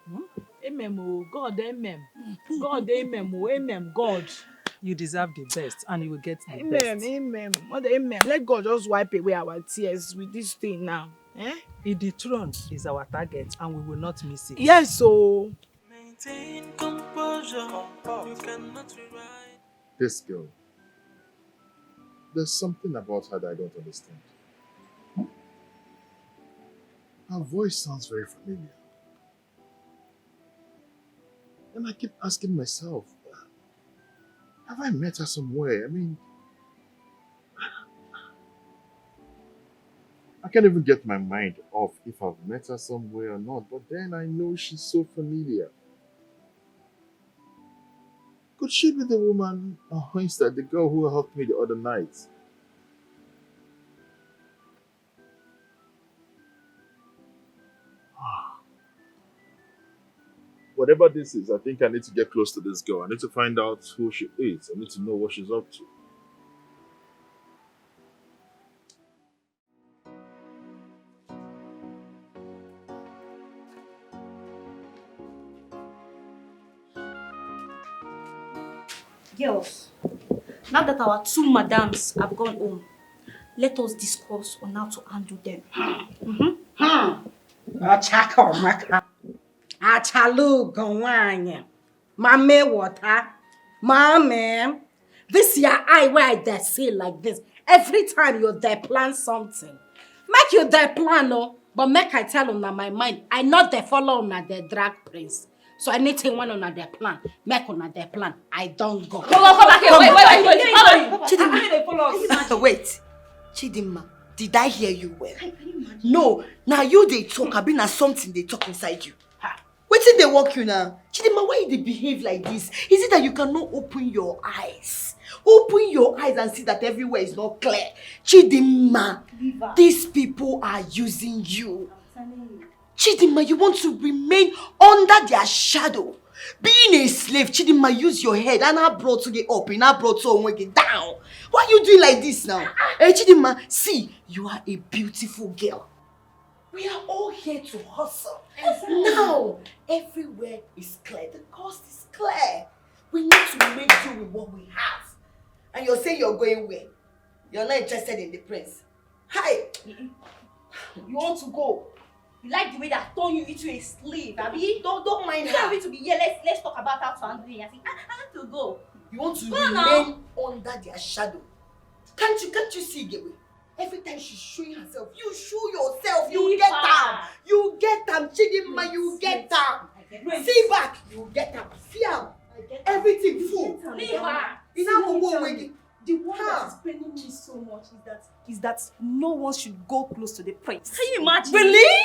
Amen, oh God, amen. God, amen, oh amen, God. You deserve the best and you will get the Amen, best. amen, Mother, amen. Let God just wipe away our tears with this thing now. The throne is our target and we will not miss it. Yes, so. Maintain composure. You cannot rewrite. This girl, there's something about her that I don't understand. Her voice sounds very familiar. And I keep asking myself, have I met her somewhere? I mean, I can't even get my mind off if I've met her somewhere or not, but then I know she's so familiar. Could she be the woman, instead, the girl who helped me the other night? Whatever this is, I think I need to get close to this girl. I need to find out who she is. I need to know what she's up to. Girls, now that our two madams have gone home, let us discuss on how to handle them. Mame water. Mame. This your eye where I dare say like this. Every time you there plan something. Make you there plan, no. But make I tell on my mind. I not the follow on the drag prince. So anything one on their plan, make on their plan. I don't go. Come back here. Wait. Chidinma, did I hear you well? No. Now you they talk. I've been at something they talk inside you. Wait till they walk you now. Chidinma, why they behave like this? Is it that you cannot open your eyes? Open your eyes and see that everywhere is not clear. Chidinma, these people are using you. Chidinma, you want to remain under their shadow. Being a slave, Chidinma, use your head and I brought to get up and I brought to get down. Why are you doing like this now? Hey, Chidinma, see, you are a beautiful girl. We are all here to hustle. Exactly. Now, everywhere is clear. The cost is clear. We need to make do with what we have. And you're saying you're going where? You're not interested in the prince. Hi! You want to go? You like the way that I turn you into a slave, Abby? Don't mind her. You don't need to be here. Let's talk about how to handle it. I think I have to go. You want to remain under their shadow. Can't you see, Gateway? Every time she's showing herself, you show yourself. You get down. You get down, Chidinma. You get down. See back. You get down. Fear. Everything full. Leave her. The one that is paining me so much is that no one should go close to the prince. Can you imagine? Really?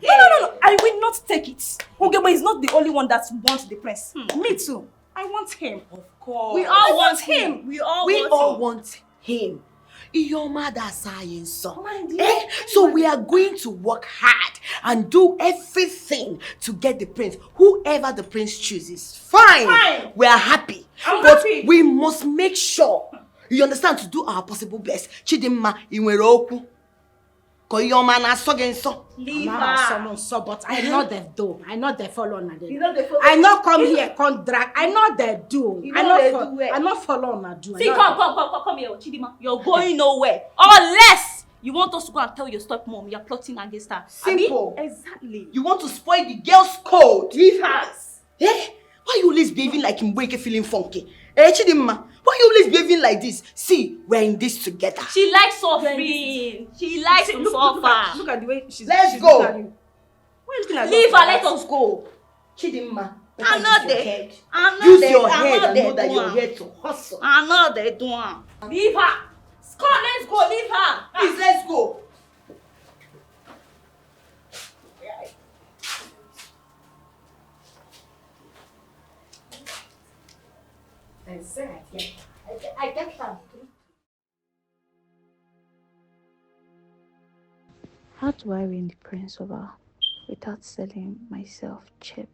No. I will not take it. Ogeba is not the only one that wants the prince. Me too. I want him. Of course. We all want him. We all want him. Your mother's saying so. So we are going to work hard and do everything to get the prince. Whoever the prince chooses. Fine. We are happy. But we must make sure, you understand, to do our possible best. Chidinma, Iweroku. Koyoma na so. Leave her. So, but I know they do. I know they follow on the I not come here, come drag. I know they do. I not follow on the do. See, come here, Chidinma. You're going nowhere. Unless You want us to go and tell your stepmom you're plotting against her? Simple. Abi? Exactly. You want to spoil the girl's code. Leave her. Eh? Why you always behaving like Mbweke feeling funky? Eh, Chidimma, why you always behaving like this? See, we're in this together. She likes suffering. She likes to suffer. Look at the way she's Let's she's go. looking at you. Why are you looking at Leave us her, like let that? us go. Chidimma, I'm not there. I'm not use there. your I'm head not and there know that you're doing. here to hustle. I'm not there doing. Leave her. Come, let's go. Leave her. Please, let's go. Exactly. I get that. How do I win the prince over without selling myself cheap?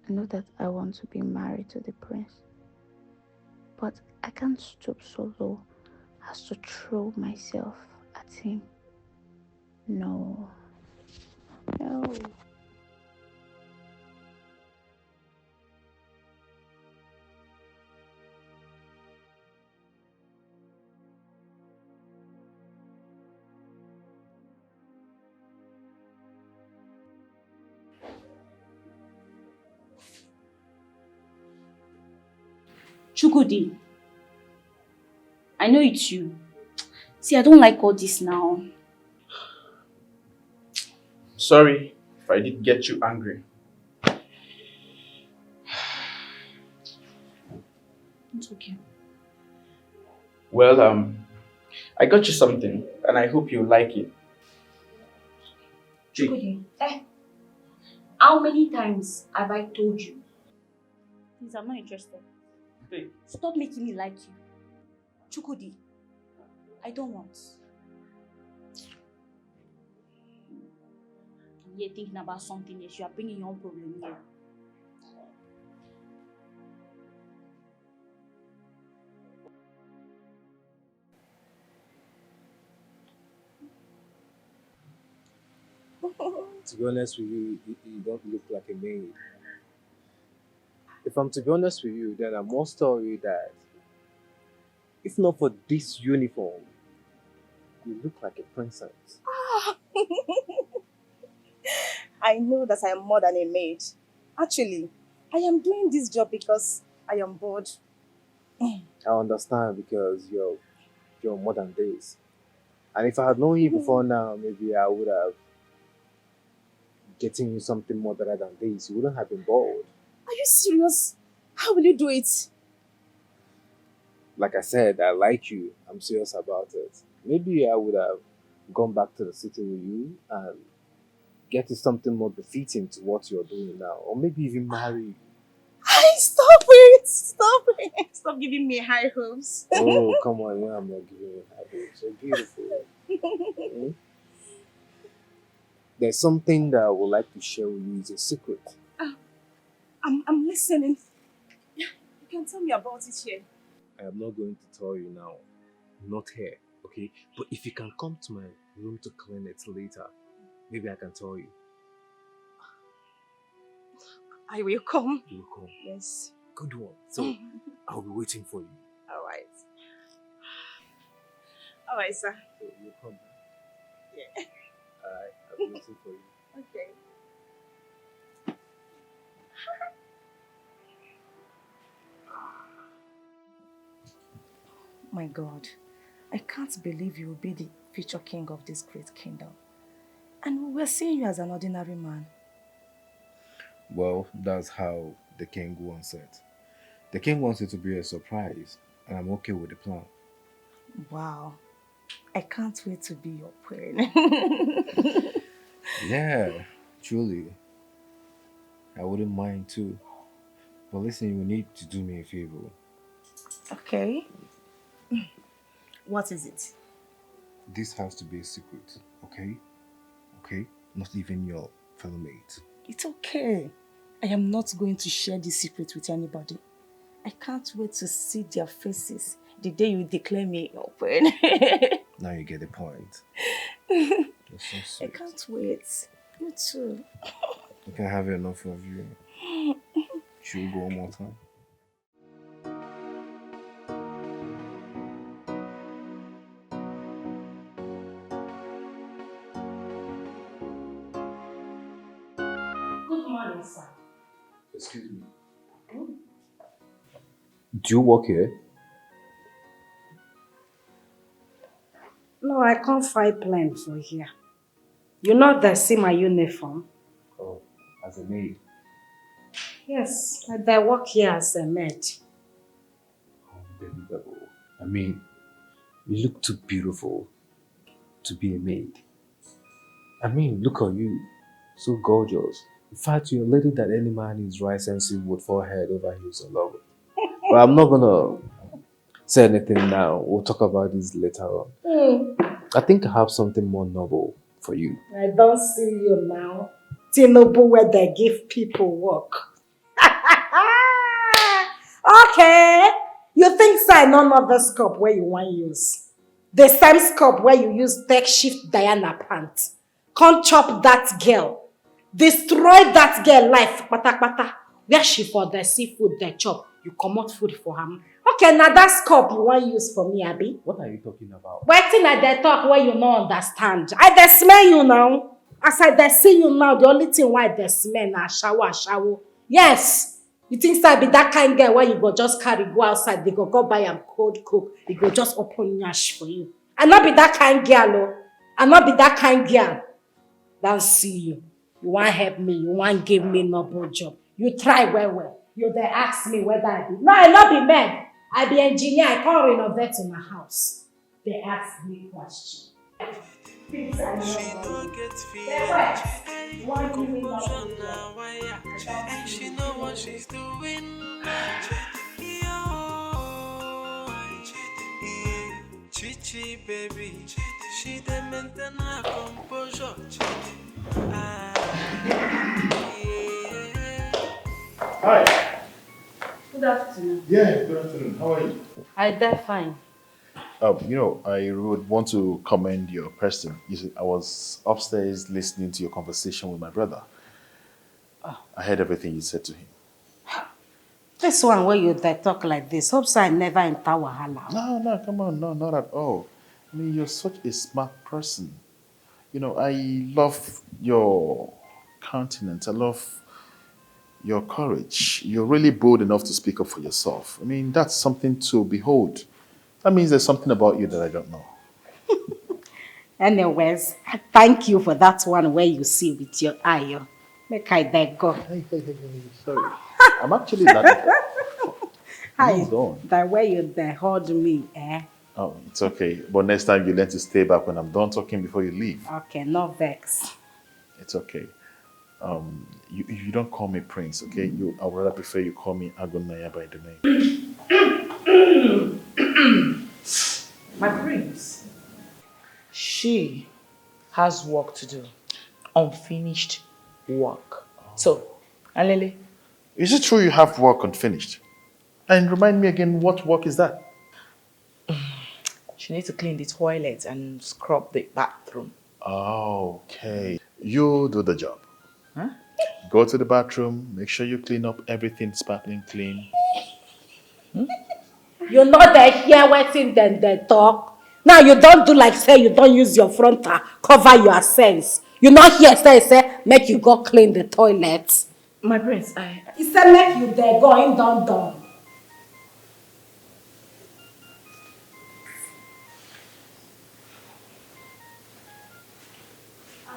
I know that I want to be married to the prince, but I can't stoop so low as to throw myself at him. No. No. Chukudi, I know it's you. See, I don't like all this now. Sorry if I did get you angry. It's okay. Well, I got you something and I hope you like it. Chukudi, how many times have I told you? Please, I'm not interested. Hey. Stop making me like you. Chukudi, I don't want. I'm here thinking about something else. You are bringing your own problem here. To be honest with you, you don't look like a maid. If I'm to be honest with you, then I must tell you that if not for this uniform, you look like a princess. I know that I am more than a maid. Actually, I am doing this job because I am bored. I understand because you're more than this. And if I had known you before now, maybe I would have getting you something more better than this. You wouldn't have been bored. Are you serious? How will you do it? Like I said, I like you. I'm serious about it. Maybe I would have gone back to the city with you and get you something more befitting to what you're doing now. Or maybe even marry you. Stop it! Stop it! Stop giving me high hopes. Oh, come on. Yeah, I'm not giving you high hopes. So beautiful. Mm? There's something that I would like to share with you. It's a secret. I'm listening. You can tell me about it here. I am not going to tell you now. Not here, okay? But if you can come to my room to clean it later, maybe I can tell you. I will come. You will come. Yes. Good one. So, I'll be waiting for you. Alright. Alright, sir. So, you'll come. Yeah. Alright, I'll be waiting for you. Okay. My God, I can't believe you will be the future king of this great kingdom. And we were seeing you as an ordinary man. Well, that's how the king wants it. The king wants it to be a surprise, and I'm okay with the plan. Wow. I can't wait to be your queen. Yeah, truly. I wouldn't mind too. But listen, you need to do me a favor. Okay. What is it? This has to be a secret, okay? Okay? Not even your fellow mates. It's okay. I am not going to share this secret with anybody. I can't wait to see their faces the day you declare me your queen. Now you get the point. You're so sweet. I can't wait. You too. I can't have enough of you. Should we go one more time? Excuse me. Do you work here? No, I can't find plan for here. You know they see my uniform? Oh, as a maid. Yes, I work here as a maid. Unbelievable. I mean, you look too beautiful to be a maid. I mean, look at you. So gorgeous. In fact, you're a lady that any man in his right senses would fall head over heels in love with. But I'm not gonna say anything now. We'll talk about this later on. I think I have something more novel for you. I don't see you now. Tinubu where they give people work. Okay. You think say none of the scope where you want use. The same scope where you use tech shift Diana pants. Can't chop that girl. Destroy that girl life. Pata. Where she for the seafood they chop. You comot food for her. Okay, now that scope you want use for me, Abi. What are you talking about? Waiting at the talk where you no understand. I dey smell you now. As I dey see you now, the only thing why I dey smell na shower. Yes. You think I be that kind girl where you go just carry go outside, they go buy am cold cook, they go just open yash for you. I not be that kind girl, oh. I not be that kind girl. Don't see you. You want help me, you want give me noble job. You try well. You dey ask me whether I be. No, I not be man. I be engineer, I can't renovate in my house. They ask me question. Things I know. You want give me noble job. And she know what she's doing. Chichi baby, she dey maintain her composure. Hi. Good afternoon. Yeah, good afternoon. How are you? I dey fine. I would want to commend your person. You see, I was upstairs listening to your conversation with my brother. I heard everything you said to him. This one where you dey talk like this, hope so I never enter wahala. No, come on, no, not at all. I mean, you're such a smart person. I love your countenance. I love your courage. You're really bold enough to speak up for yourself. I mean, that's something to behold. That means there's something about you that I don't know. Anyways, thank you for that one where you see with your eye. Make I there go. Hey, sorry. I'm actually not. Hi, Hold on. that way you there hold me, eh? Oh, it's okay. But next time you learn to stay back when I'm done talking before you leave. Okay, no vex. It's okay. You don't call me Prince, okay? I would rather prefer you call me Agonaya by the name. My prince, she has work to do. Unfinished work. So, Alele. Is it true you have work unfinished? And remind me again, what work is that? She needs to clean the toilet and scrub the bathroom. Okay. You do the job. Huh? Go to the bathroom, make sure you clean up everything sparkling clean. You know they hear waiting then they talk. Now you don't do like say you don't use your frontal, cover your sense. You not hear say make you go clean the toilet. My prince, He said make you there go in done.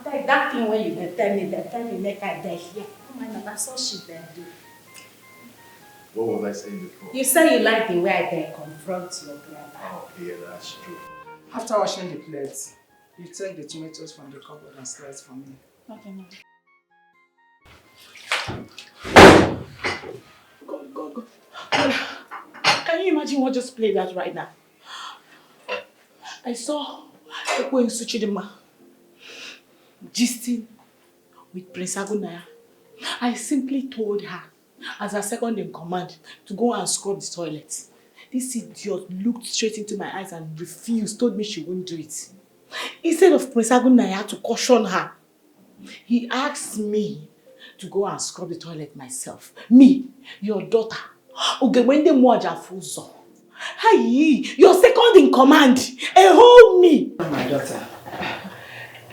I that thing when you tell me make I there here. Oh my God, that's all she there do. What was I saying before? You say you like the way I there confront your brother. Oh, yeah, that's true. After washing the plates, you take the tomatoes from the cupboard and slice for me. Okay, no. Go. Can you imagine what just played out right now? I saw Ekwe Suchidima gisting with Prince Agunaya. I simply told her, as her second in command, to go and scrub the toilet. This idiot looked straight into my eyes and refused, told me she wouldn't do it. Instead of Prince Agunaya to caution her, he asked me to go and scrub the toilet myself. Me, your daughter, Ogewende Mwajafuzo. Hey, your second in command, hold me. My daughter,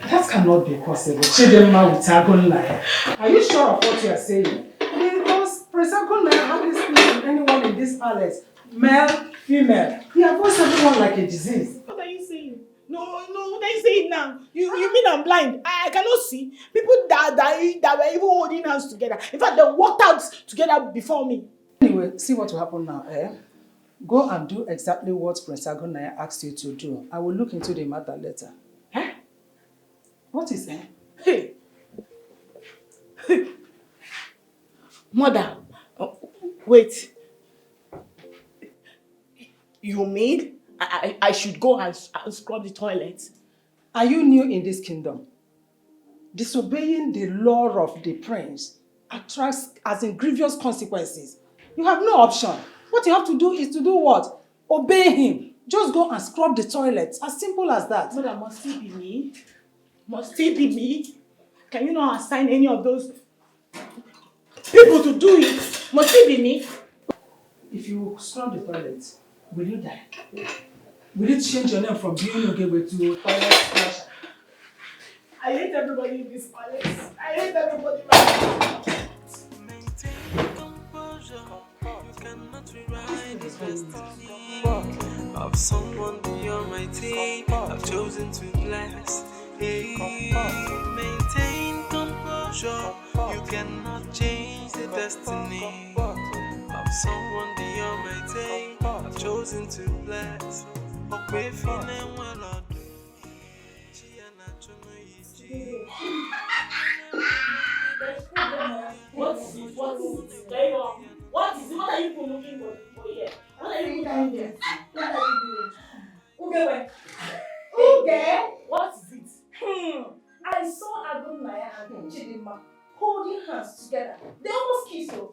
that cannot be possible. Chidema with Agunaya. Are you sure of what you are saying? Because Prince Akonaya hardly speaks to anyone in this palace, male, female. He avoids everyone like a disease. What are you saying? No, what are you saying now? You mean I'm blind? I cannot see. People that were even holding hands together. In fact, they walked out together before me. Anyway, see what will happen now, eh? Go and do exactly what Prince Agonaya asked you to do. I will look into the matter later. Huh? What is it? Hey. Mother, wait. You mean I should go and scrub the toilet? Are you new in this kingdom? Disobeying the law of the prince attracts as in grievous consequences. You have no option. What you have to do is to do what? Obey him. Just go and scrub the toilet. As simple as that. Mother, must it be me? Must it be me? Can you not assign any of those people to do it? Must it be me? If you scrub the toilet, will you die? Will you change your name from being Ogewe to toilet flusher? I hate everybody in this palace. I hate everybody right now. Of someone beyond my day, I've chosen to bless. Hey, maintain composure. You cannot change the destiny of someone beyond my day. I've chosen to bless. What is it? What is it? What is it? What are you looking for here? What are you doing here? What are you doing? Uge, Uge, what is it? I saw Agunaya and Chidinma holding hands together. They almost kissed you.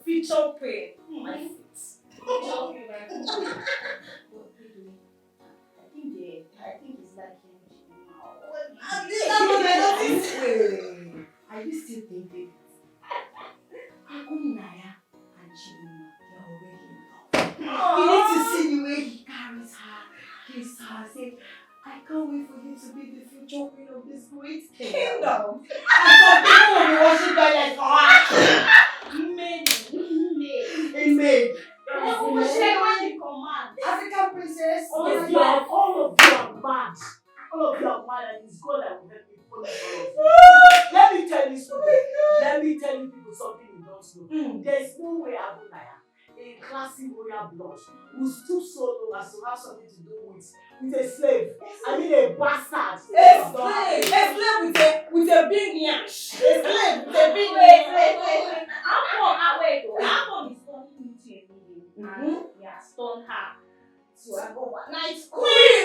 Feature pain. My feet. I think it's like him. Are you still thinking? Agunaya and Chidinma, they are already in love. You need to see the way he carries her, kiss her, say, I can't wait for you to be the future queen of this great kingdom. And some people will be watching her like, Maid. African princess. All of you are mad. All of you are mad, and it's God that will help me punish all of you. Let me tell you something. Let me tell you people something you don't know. There is no way Agunaya, a classy royal blood, will stoop so low as to have something to do with a slave. I mean a bastard. A slave with a big yash. A slave with a big yash. I'm is turning into a million. And he has turned her to an overnight Queen!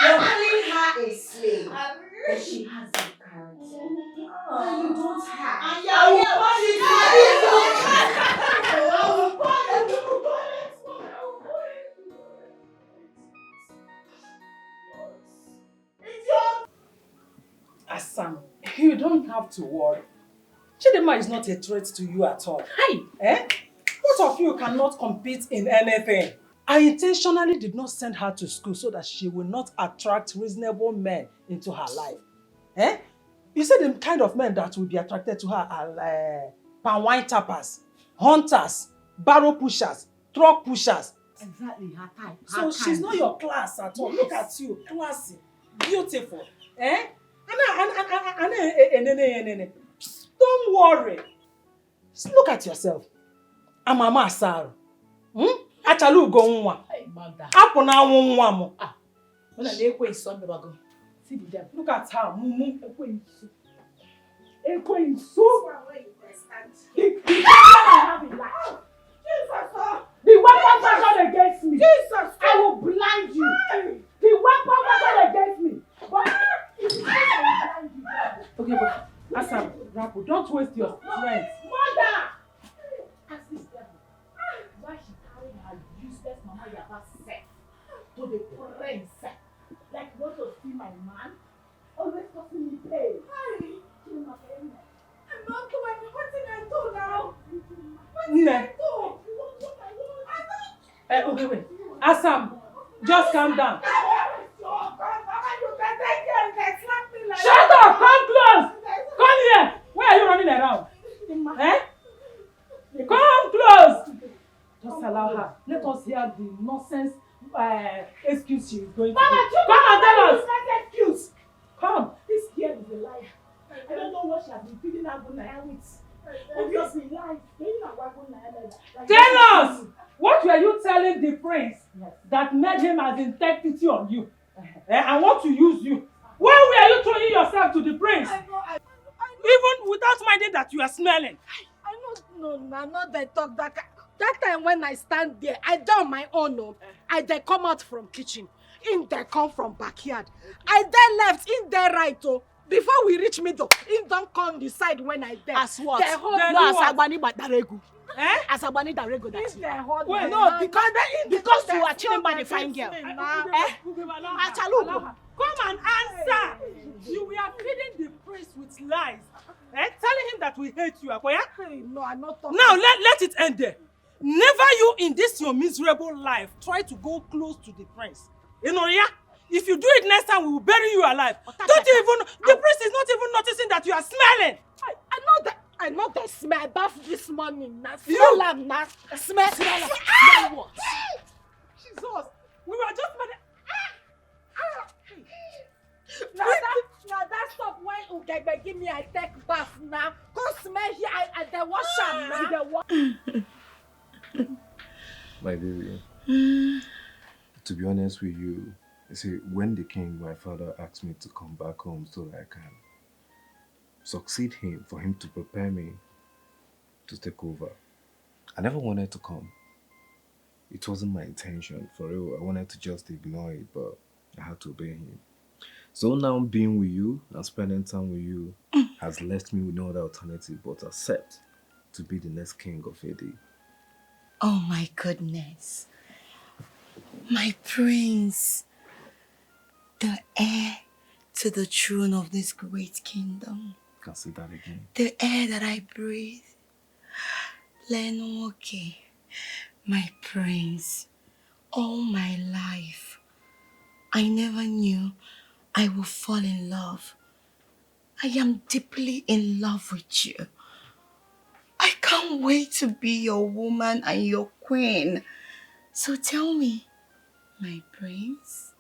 You're calling her a slave. But she has a character. And you don't have. And I will punish you. Asam, you don't have to worry. Chidinma is not a threat to you at all. Hi. Eh? Both of you cannot compete in anything. I intentionally did not send her to school so that she will not attract reasonable men into her life. Eh? You see the kind of men that will be attracted to her are palm wine tappers, hunters, barrow pushers, truck pushers. Exactly, her type. So she's not your class at all. Look at you, classy, beautiful. Eh? Don't worry. Just look at yourself. I'm Mama Asaro. Achalu go nwa. Apu na anwu nwa mo. When I ekwe nso me bago. See them. Look at her. Mumu ekwe nso. Ekwe nso. The weapon fashioned against me. Jesus, I will blind you. The weapon fashioned against me. Okay, but Asam, Rapo, don't waste your strength. Mother! Ask this devil why she carried her useless mama Yaba self to the prince. Like what to see my man? Always causing me pain. I'm not doing what did I do now? What did I do? Okay, wait. Asam, Just calm down. Shut up! Come close! Come here! Where are you running around? Eh? Come close! Just allow her. Let us hear the nonsense excuse she is going to give. Come and tell us! Excuse! Come! This girl is a liar. I don't know what she has been feeding her with. Obviously, lies. Tell us! What were you telling the prince that made him as integrity on you? And want to use you? Why were you throwing yourself to the prince? Even without minding that you are smelling. I know they talk that. That time when I stand there, I done my own. No. I they come out from kitchen. In they come from backyard. I then left in there right. Oh. Before we reach middle, in don't come the side when I there. As what? They hold No, Asabani Daregu. Eh? Asabani Daregu, that's it. Well, No, because you are chilling by the fine girl. Come and answer. You were feeding the prince with lies. Telling him that we hate you, Akoya. No, I'm not talking. Now let it end there. Never you in this your miserable life try to go close to the prince. You know, yeah? If you do it next time, we will bury you alive. Don't you even, the prince is not even noticing that you are smelling. I know that smell bath this morning. Smell am now. Smell what? Jesus, we were just Now that stop when Ugebe give me I take bath now. Go smell here. I the wash am now. My baby, to be honest with you, see, when the king, my father, asked me to come back home so that I can succeed him, for him to prepare me to take over, I never wanted to come. It wasn't my intention, for real. I wanted to just ignore it, but I had to obey him. So now being with you and spending time with you has left me with no other alternative but accept to be the next king of AD. Oh my goodness. My prince. The heir to the throne of this great kingdom. Can say that again. The air that I breathe. Lenoke, my prince. All my life, I never knew I would fall in love. I am deeply in love with you. I can't wait to be your woman and your queen. So tell me, my prince,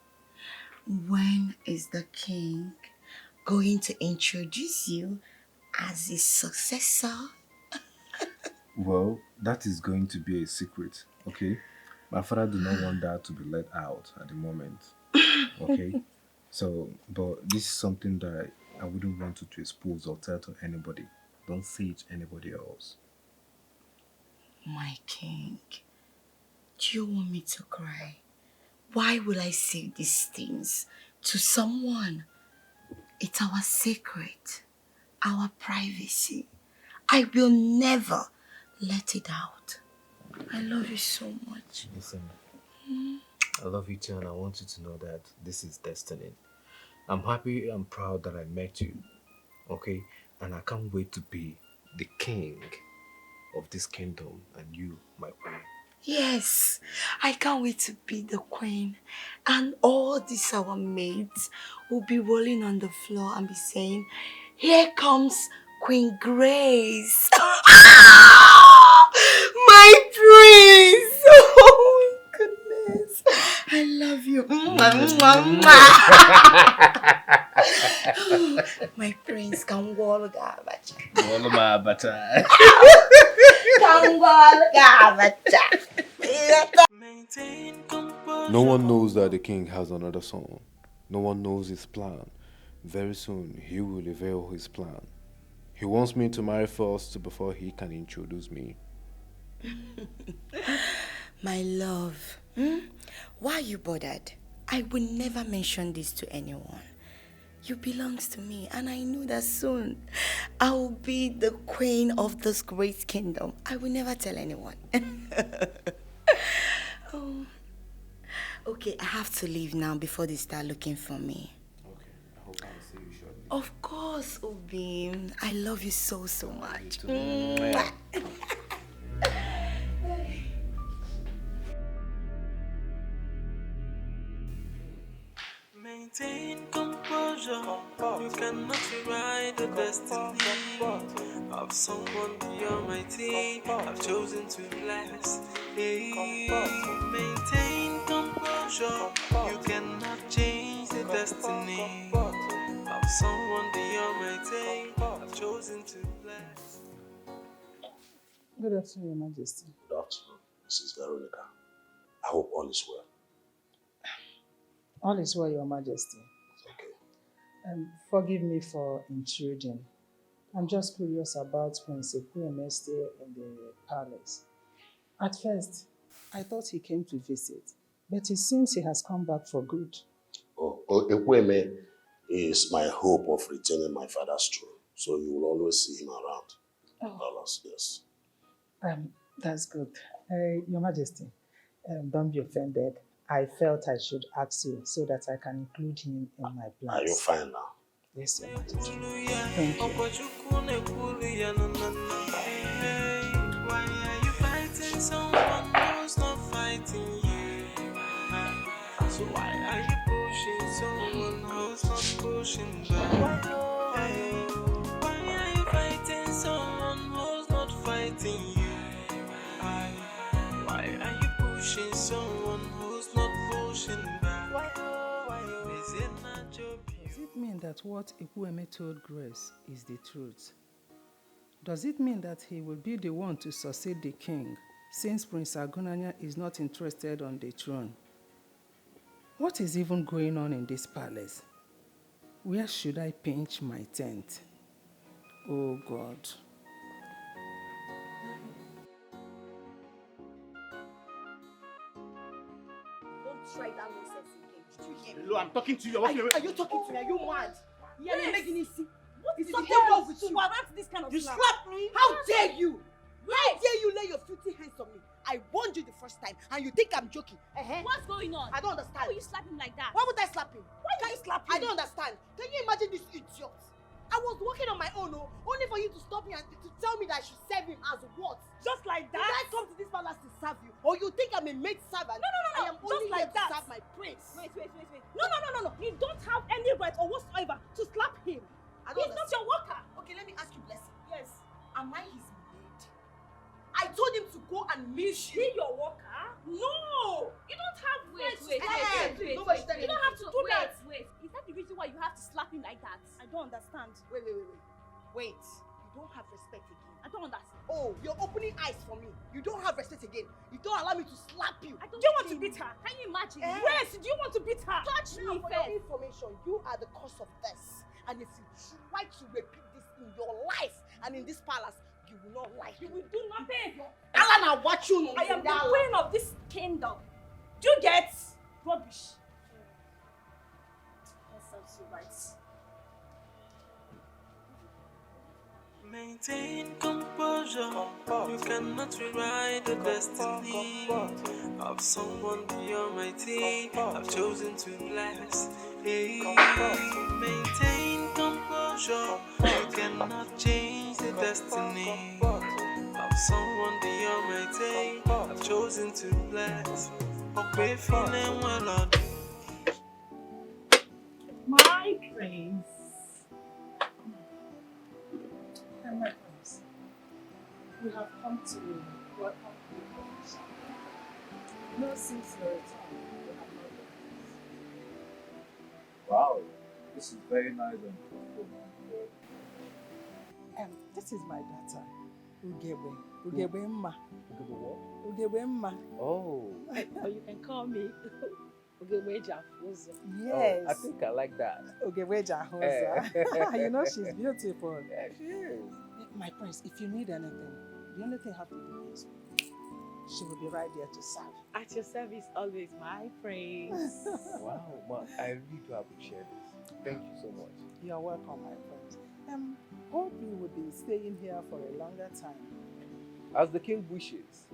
when is the king going to introduce you as his successor? Well, that is going to be a secret, okay? My father do not want that to be let out at the moment, okay? So, but this is something that I wouldn't want to expose or tell to anybody. Don't say it to anybody else. My king, do you want me to cry? Why will I say these things to someone? It's our secret, our privacy. I will never let it out. I love you so much. Listen, I love you too, and I want you to know that this is destiny. I'm happy and proud that I met you, okay? And I can't wait to be the king of this kingdom and you, my queen. Yes, I can't wait to be the queen. And all these our maids will be rolling on the floor and be saying, "Here comes Queen Grace." My prince! Oh my goodness. I love you. My prince, Kangol Gabacha. No one knows that the king has another son. No one knows his plan. Very soon, he will reveal his plan. He wants me to marry first before he can introduce me. My love, why are you bothered? I will never mention this to anyone. You belong to me, and I know that soon I will be the queen of this great kingdom. I will never tell anyone. Oh. Okay, I have to leave now before they start looking for me. Okay, I hope I'll see you shortly. Of course, Obi. I love you so, so much. Maintain composure. You cannot rewrite the destiny of someone the Almighty. I've chosen to bless. Hey, maintain composure. You cannot change the destiny of someone the Almighty. I've chosen to bless. Good afternoon, Your Majesty. Good afternoon, Mrs. Veronica. I hope all is well. All is well, Your Majesty. Okay. Forgive me for intruding. I'm just curious about Prince Ekueme's stay in the palace. At first, I thought he came to visit, but it seems he has come back for good. Ekweme is my hope of retaining my father's throne, so you will always see him around. Dollars, yes. That's good. Your Majesty, don't be offended. I felt I should ask you so that I can include him in my plans. Are you fine now? Yes, Your Majesty. Thank you. Why are you fighting someone who's not fighting you? So why are you pushing someone who's not pushing back? Why are you fighting someone who's not fighting you? Why are you pushing someone who's not pushing back? Is it not your view? Does it mean that what Ekueme told Grace is the truth? Does it mean that he will be the one to succeed the king, since Prince Agunanya is not interested on the throne? What is even going on in this palace? Where should I pitch my tent? Oh God. Don't try that nonsense again. Did you hear me? Hello, I'm talking to you. Are you talking to me? Are you mad? Yes. Making it see. What is Something the wrong with to you? warrant this kind of You slap? slapped me? How dare you? How dare you lay your filthy hands on me? I warned you the first time and you think I'm joking. What's going on? I don't understand. How will you slap him like that? Why would I slap him? Why did you slap him? I don't understand. Can you imagine this idiot? I was walking on my own, only for you to stop me and to tell me that I should serve him as what? Just like that? Did I come to this palace to serve you? Or you think I'm a maid servant? No. I am Just only like here that. to serve my prince. Wait. No. You don't have any right or whatsoever to slap him. He's not your worker. Okay, let me ask you, Blessing. Yes. Am I his maid? I told him to go and meet you. Is he your worker? No. You don't have Wait. Nobody you don't have to do that. Wait. Is that the reason why you have to slap him like that? I don't understand. Wait. You don't have respect again. I don't understand. Oh, you're opening eyes for me. You don't have respect again. You don't allow me to slap you. Do you want to beat her? Can you imagine? Yes, do you want to beat her? Touch Now, me for first. your information, you are the cause of this. And if you try to repeat this in your life and in this palace, you will not like it. You will do nothing. Alana, watch you. I am the queen of this kingdom. Do you get rubbish? That sounds so right. Maintain composure. You cannot rewrite the destiny of someone the Almighty. I've chosen to bless. Hey, maintain composure. You cannot change the destiny of someone the Almighty. I've chosen to bless. Okay, feeling well. My praise. My friends, we have come to welcome you. No, since your return, we have not done this. Wow, this is very nice and thoughtful. This is my daughter, Ugebe. Ugebe Mma. Ugebe what? Ugebe Mma. Oh. Or you can call me Ugebe Jafuzo. Yes. Oh, I think I like that. Ugebe Jafuzo. You know she's beautiful. Yeah, she is. My prince, if you need anything, the only thing you have to do is she will be right there to serve. At your service always, my praise. Wow, man, I really do appreciate this. Thank you so much. You are welcome, my prince. Hope you will be staying here for a longer time. As the king wishes,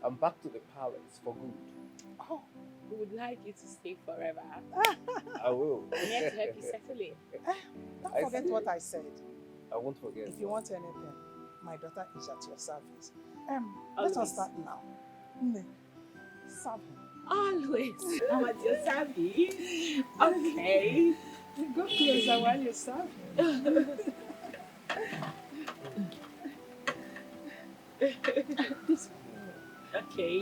I'm back to the palace for good. Oh, we would like you to stay forever. I will. I'm here to help you settle it. Don't forget what I said. I won't forget. If you want anything, my daughter is at your service. Let Always. us start now. Serve him. Always. I'm at your service. Okay. Go closer while you're serving. This okay.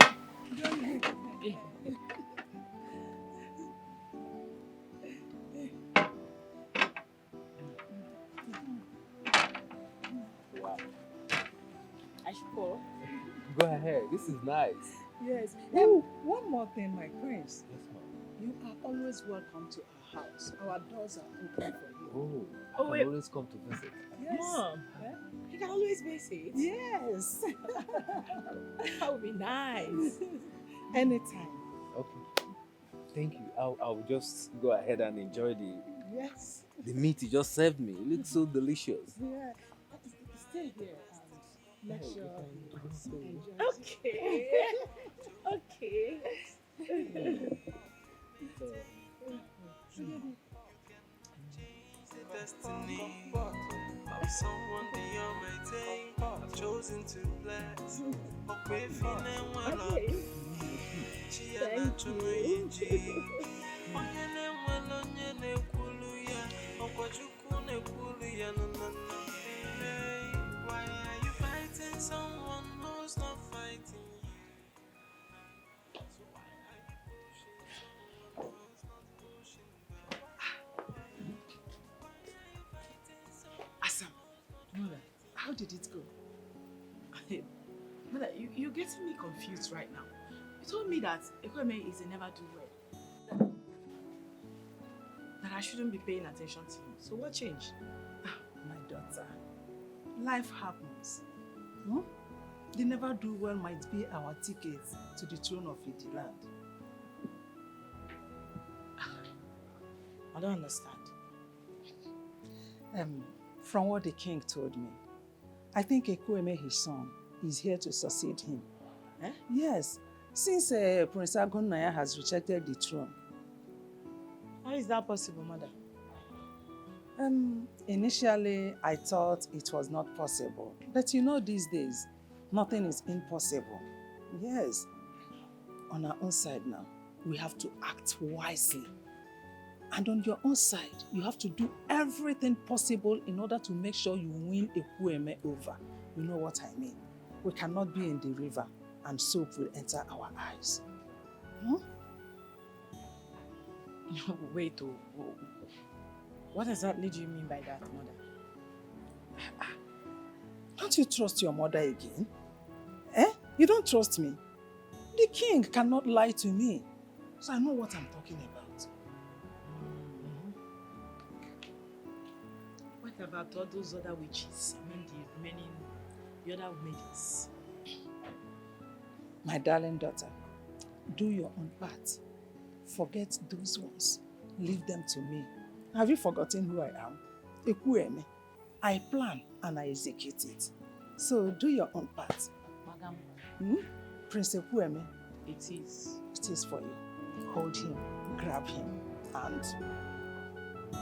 Wow. I should pour. Go ahead. This is nice. Yes. One more thing, my prince. Yes, ma'am. You are always welcome to our house. Our doors are open for you. Oh, I can always come to visit. Yes. Mom, you can always visit. Yes. That would be nice. Anytime. Okay. Thank you. I'll just go ahead and enjoy Yes. the meat you just served me. It looks so delicious. Yeah. Stay here and make sure you enjoy. Okay. Okay. Destiny of someone beyond my day. I've chosen to bless. Okay, feeling well up. She had not to why are you fighting someone who's not fighting you? So why are you pushing who's not pushing back? Asam, Mother, how did it go? Mother, you're getting me confused right now. You told me that Ekweme is a never-do-well. That I shouldn't be paying attention to him. So what changed? My daughter, life happens. The never do well might be our ticket to the throne of the land. I don't understand. From what the king told me, I think Ekweme, his son, is here to succeed him. Eh? Yes, since Prince Agunnaya has rejected the throne. How is that possible, Mother? Initially, I thought it was not possible. But you know these days, nothing is impossible. Yes. On our own side now, we have to act wisely. And on your own side, you have to do everything possible in order to make sure you win Ekweme over. You know what I mean? We cannot be in the river and soap will enter our eyes. Wait, what exactly do you mean by that, Mother? Don't you trust your mother again? You don't trust me? The king cannot lie to me. So I know what I'm talking about. What about all those other witches? I mean, the other maidens. My darling daughter, do your own part. Forget those ones. Leave them to me. Have you forgotten who I am? Ekweme. I plan and I execute it. So do your own part. Madam. Prince Ekweme. It is. It is for you. Hold him, grab him, and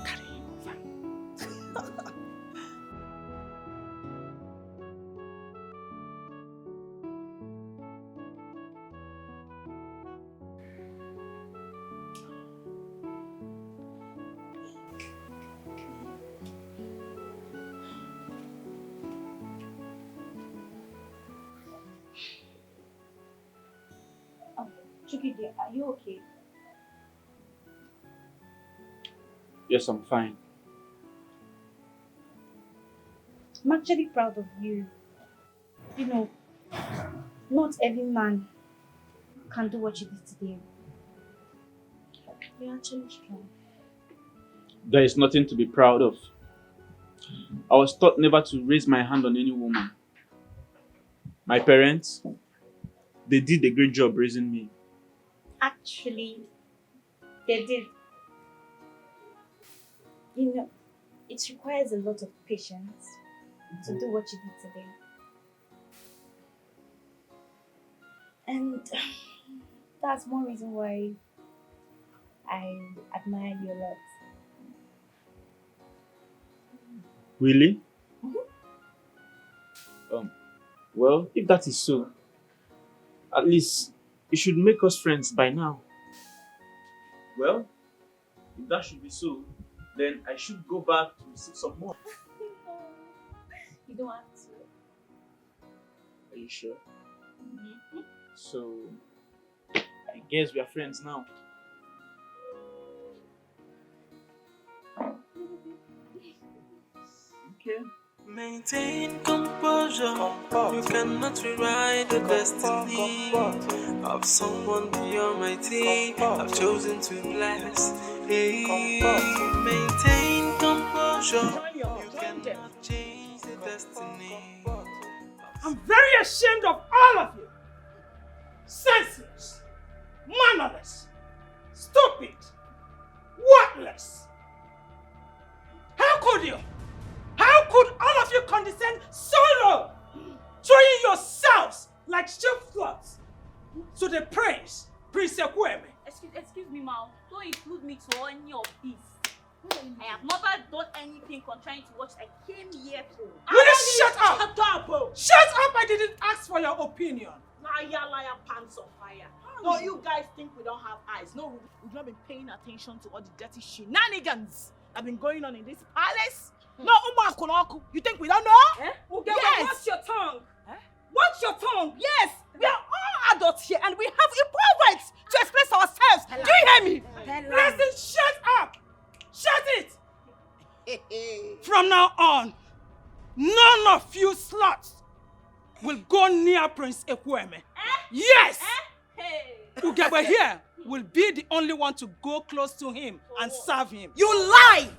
carry him over. Chukide, are you okay? Yes, I'm fine. I'm actually proud of you. You know, not every man can do what you did today. You're actually strong. There is nothing to be proud of. I was taught never to raise my hand on any woman. My parents, they did a great job raising me. Actually, they did. You know, it requires a lot of patience to do what you did today. And that's one reason why I admire you a lot. Really? Well, if that is so, at least it should make us friends by now. Well, if that should be so, then I should go back to receive some more. You don't have to. Are you sure? So, I guess we are friends now. Okay. Maintain composure. You cannot rewrite the destiny of someone beyond my team. I've chosen to bless. Hey, maintain composure. You cannot change the destiny. I'm very ashamed of all of you. Senseless, mannerless, stupid, worthless. How could you? How could all of you condescend so low, throwing yourselves like sheep flots to the prince, Prince Ekweme? Excuse me, Mal. Don't include me to any of this. I have never done anything contrary to what I came here for. Will you shut up? Shut up! Shut up! I didn't ask for your opinion. Liar, pants on fire. No, you guys think we don't have eyes. No, we've not been paying attention to all the dirty shenanigans that have been going on in this palace. No, you think we don't know? Yes. Watch your tongue. Watch your tongue. Yes, we are all adults here and we have equal rights to express ourselves. Do you hear me? Listen, shut up! Shut it! From now on, none of you sluts will go near Prince Ekweme. Yes! Ugebe here will be the only one to go close to him and serve him. You lie!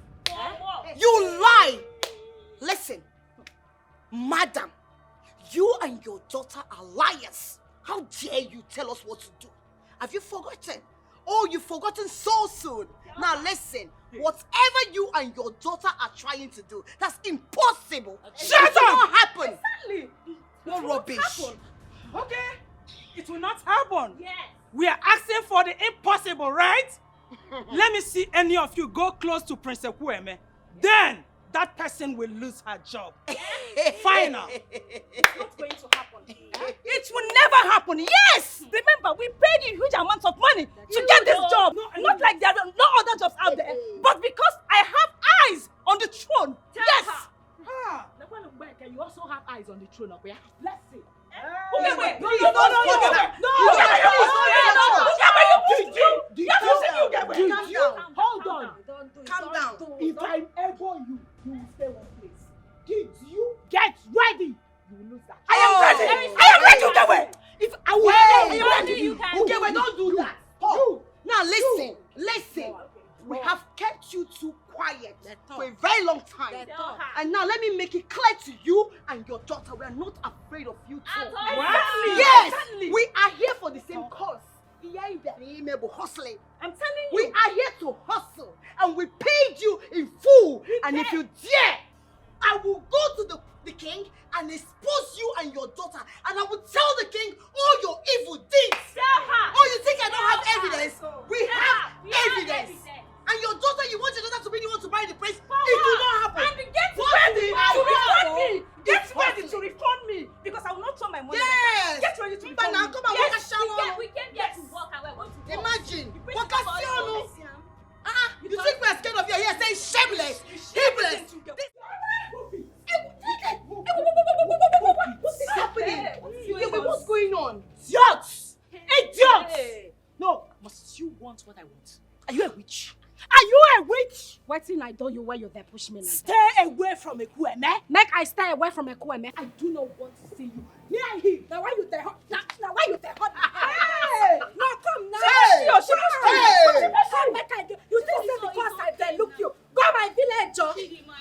You lie! Listen, madam, you and your daughter are liars. How dare you tell us what to do? Have you forgotten? Oh, you've forgotten so soon. Now listen, whatever you and your daughter are trying to do, that's impossible. Shut up! It will not happen. Exactly. What rubbish. Okay, it will not happen. Yes. We are asking for the impossible, right? Let me see any of you go close to Prince Ekweme. Then that person will lose her job. Final. It's not going to happen. It will never happen. Yes! Remember, we paid you huge amounts of money to get this job. Not like there are no other jobs out there. But because I have eyes on the throne. Yes! You also have eyes on the throne up here. Let's see. Wait. No. Hold on. Calm down. If I ever you will stay one place. Did you get ready? You will lose that. I am ready, Ugewe. If I will Ugewe, don't do that. Now listen. We have kept you two quiet for a very long time. And now let me make it clear to you and your daughter, we are not afraid of you two. Yes, we are here for the same cause. Hustling. I'm telling you. We are here to hustle and we paid you in full. And if you dare, I will go to the king and expose you and your daughter, and I will tell the king all your evil deeds. Oh, you think I don't have evidence? We have evidence. And your daughter, you want your daughter to be the one to marry the prince? It will not happen. And get ready to refund me. Get ready to refund me because I will not throw my money. Yes. Get ready to refund me. Now come on, We came here to work and we're going to work. Imagine. You think we're scared of you? Yes, say shameless, heedless. What's happening? What's going on? Idiots! No, must you want what I want? Are you a witch? Are you a witch? What thing I do you where you there push me like Stay away from Ekweme. Make I stay away from Ekweme. I do not want to see you near him. Now why you there? Now why you there? Hey! No, come now. Hey! You think say because I there look you? Go my village, oh.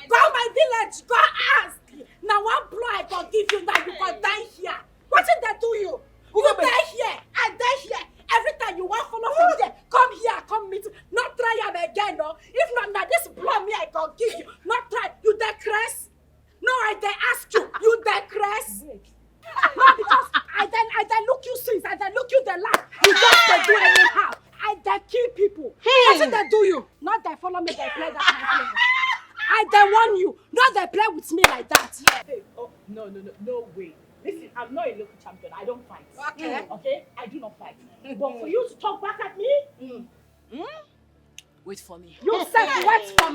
Go my village. Go ask. Now one blow I go give you now you go die here. What did they do you? You die here. I die here. Every time you want follow from there, come here, come meet. Not try am again, no. If not, now this blow me I go give you. Not try. You there crest? No, I there ask you. You there crest? No, because I then look you since I then look you the last. You just do anyhow. I there kill people. What did they do you? Not they follow me, they play that kind of I then warn you. Not they play with me like that. Hey, oh, no way. Listen, I'm not a local champion. I don't fight. Okay. Okay? I do not fight. But for you to talk back at me, Wait for me. you said wait for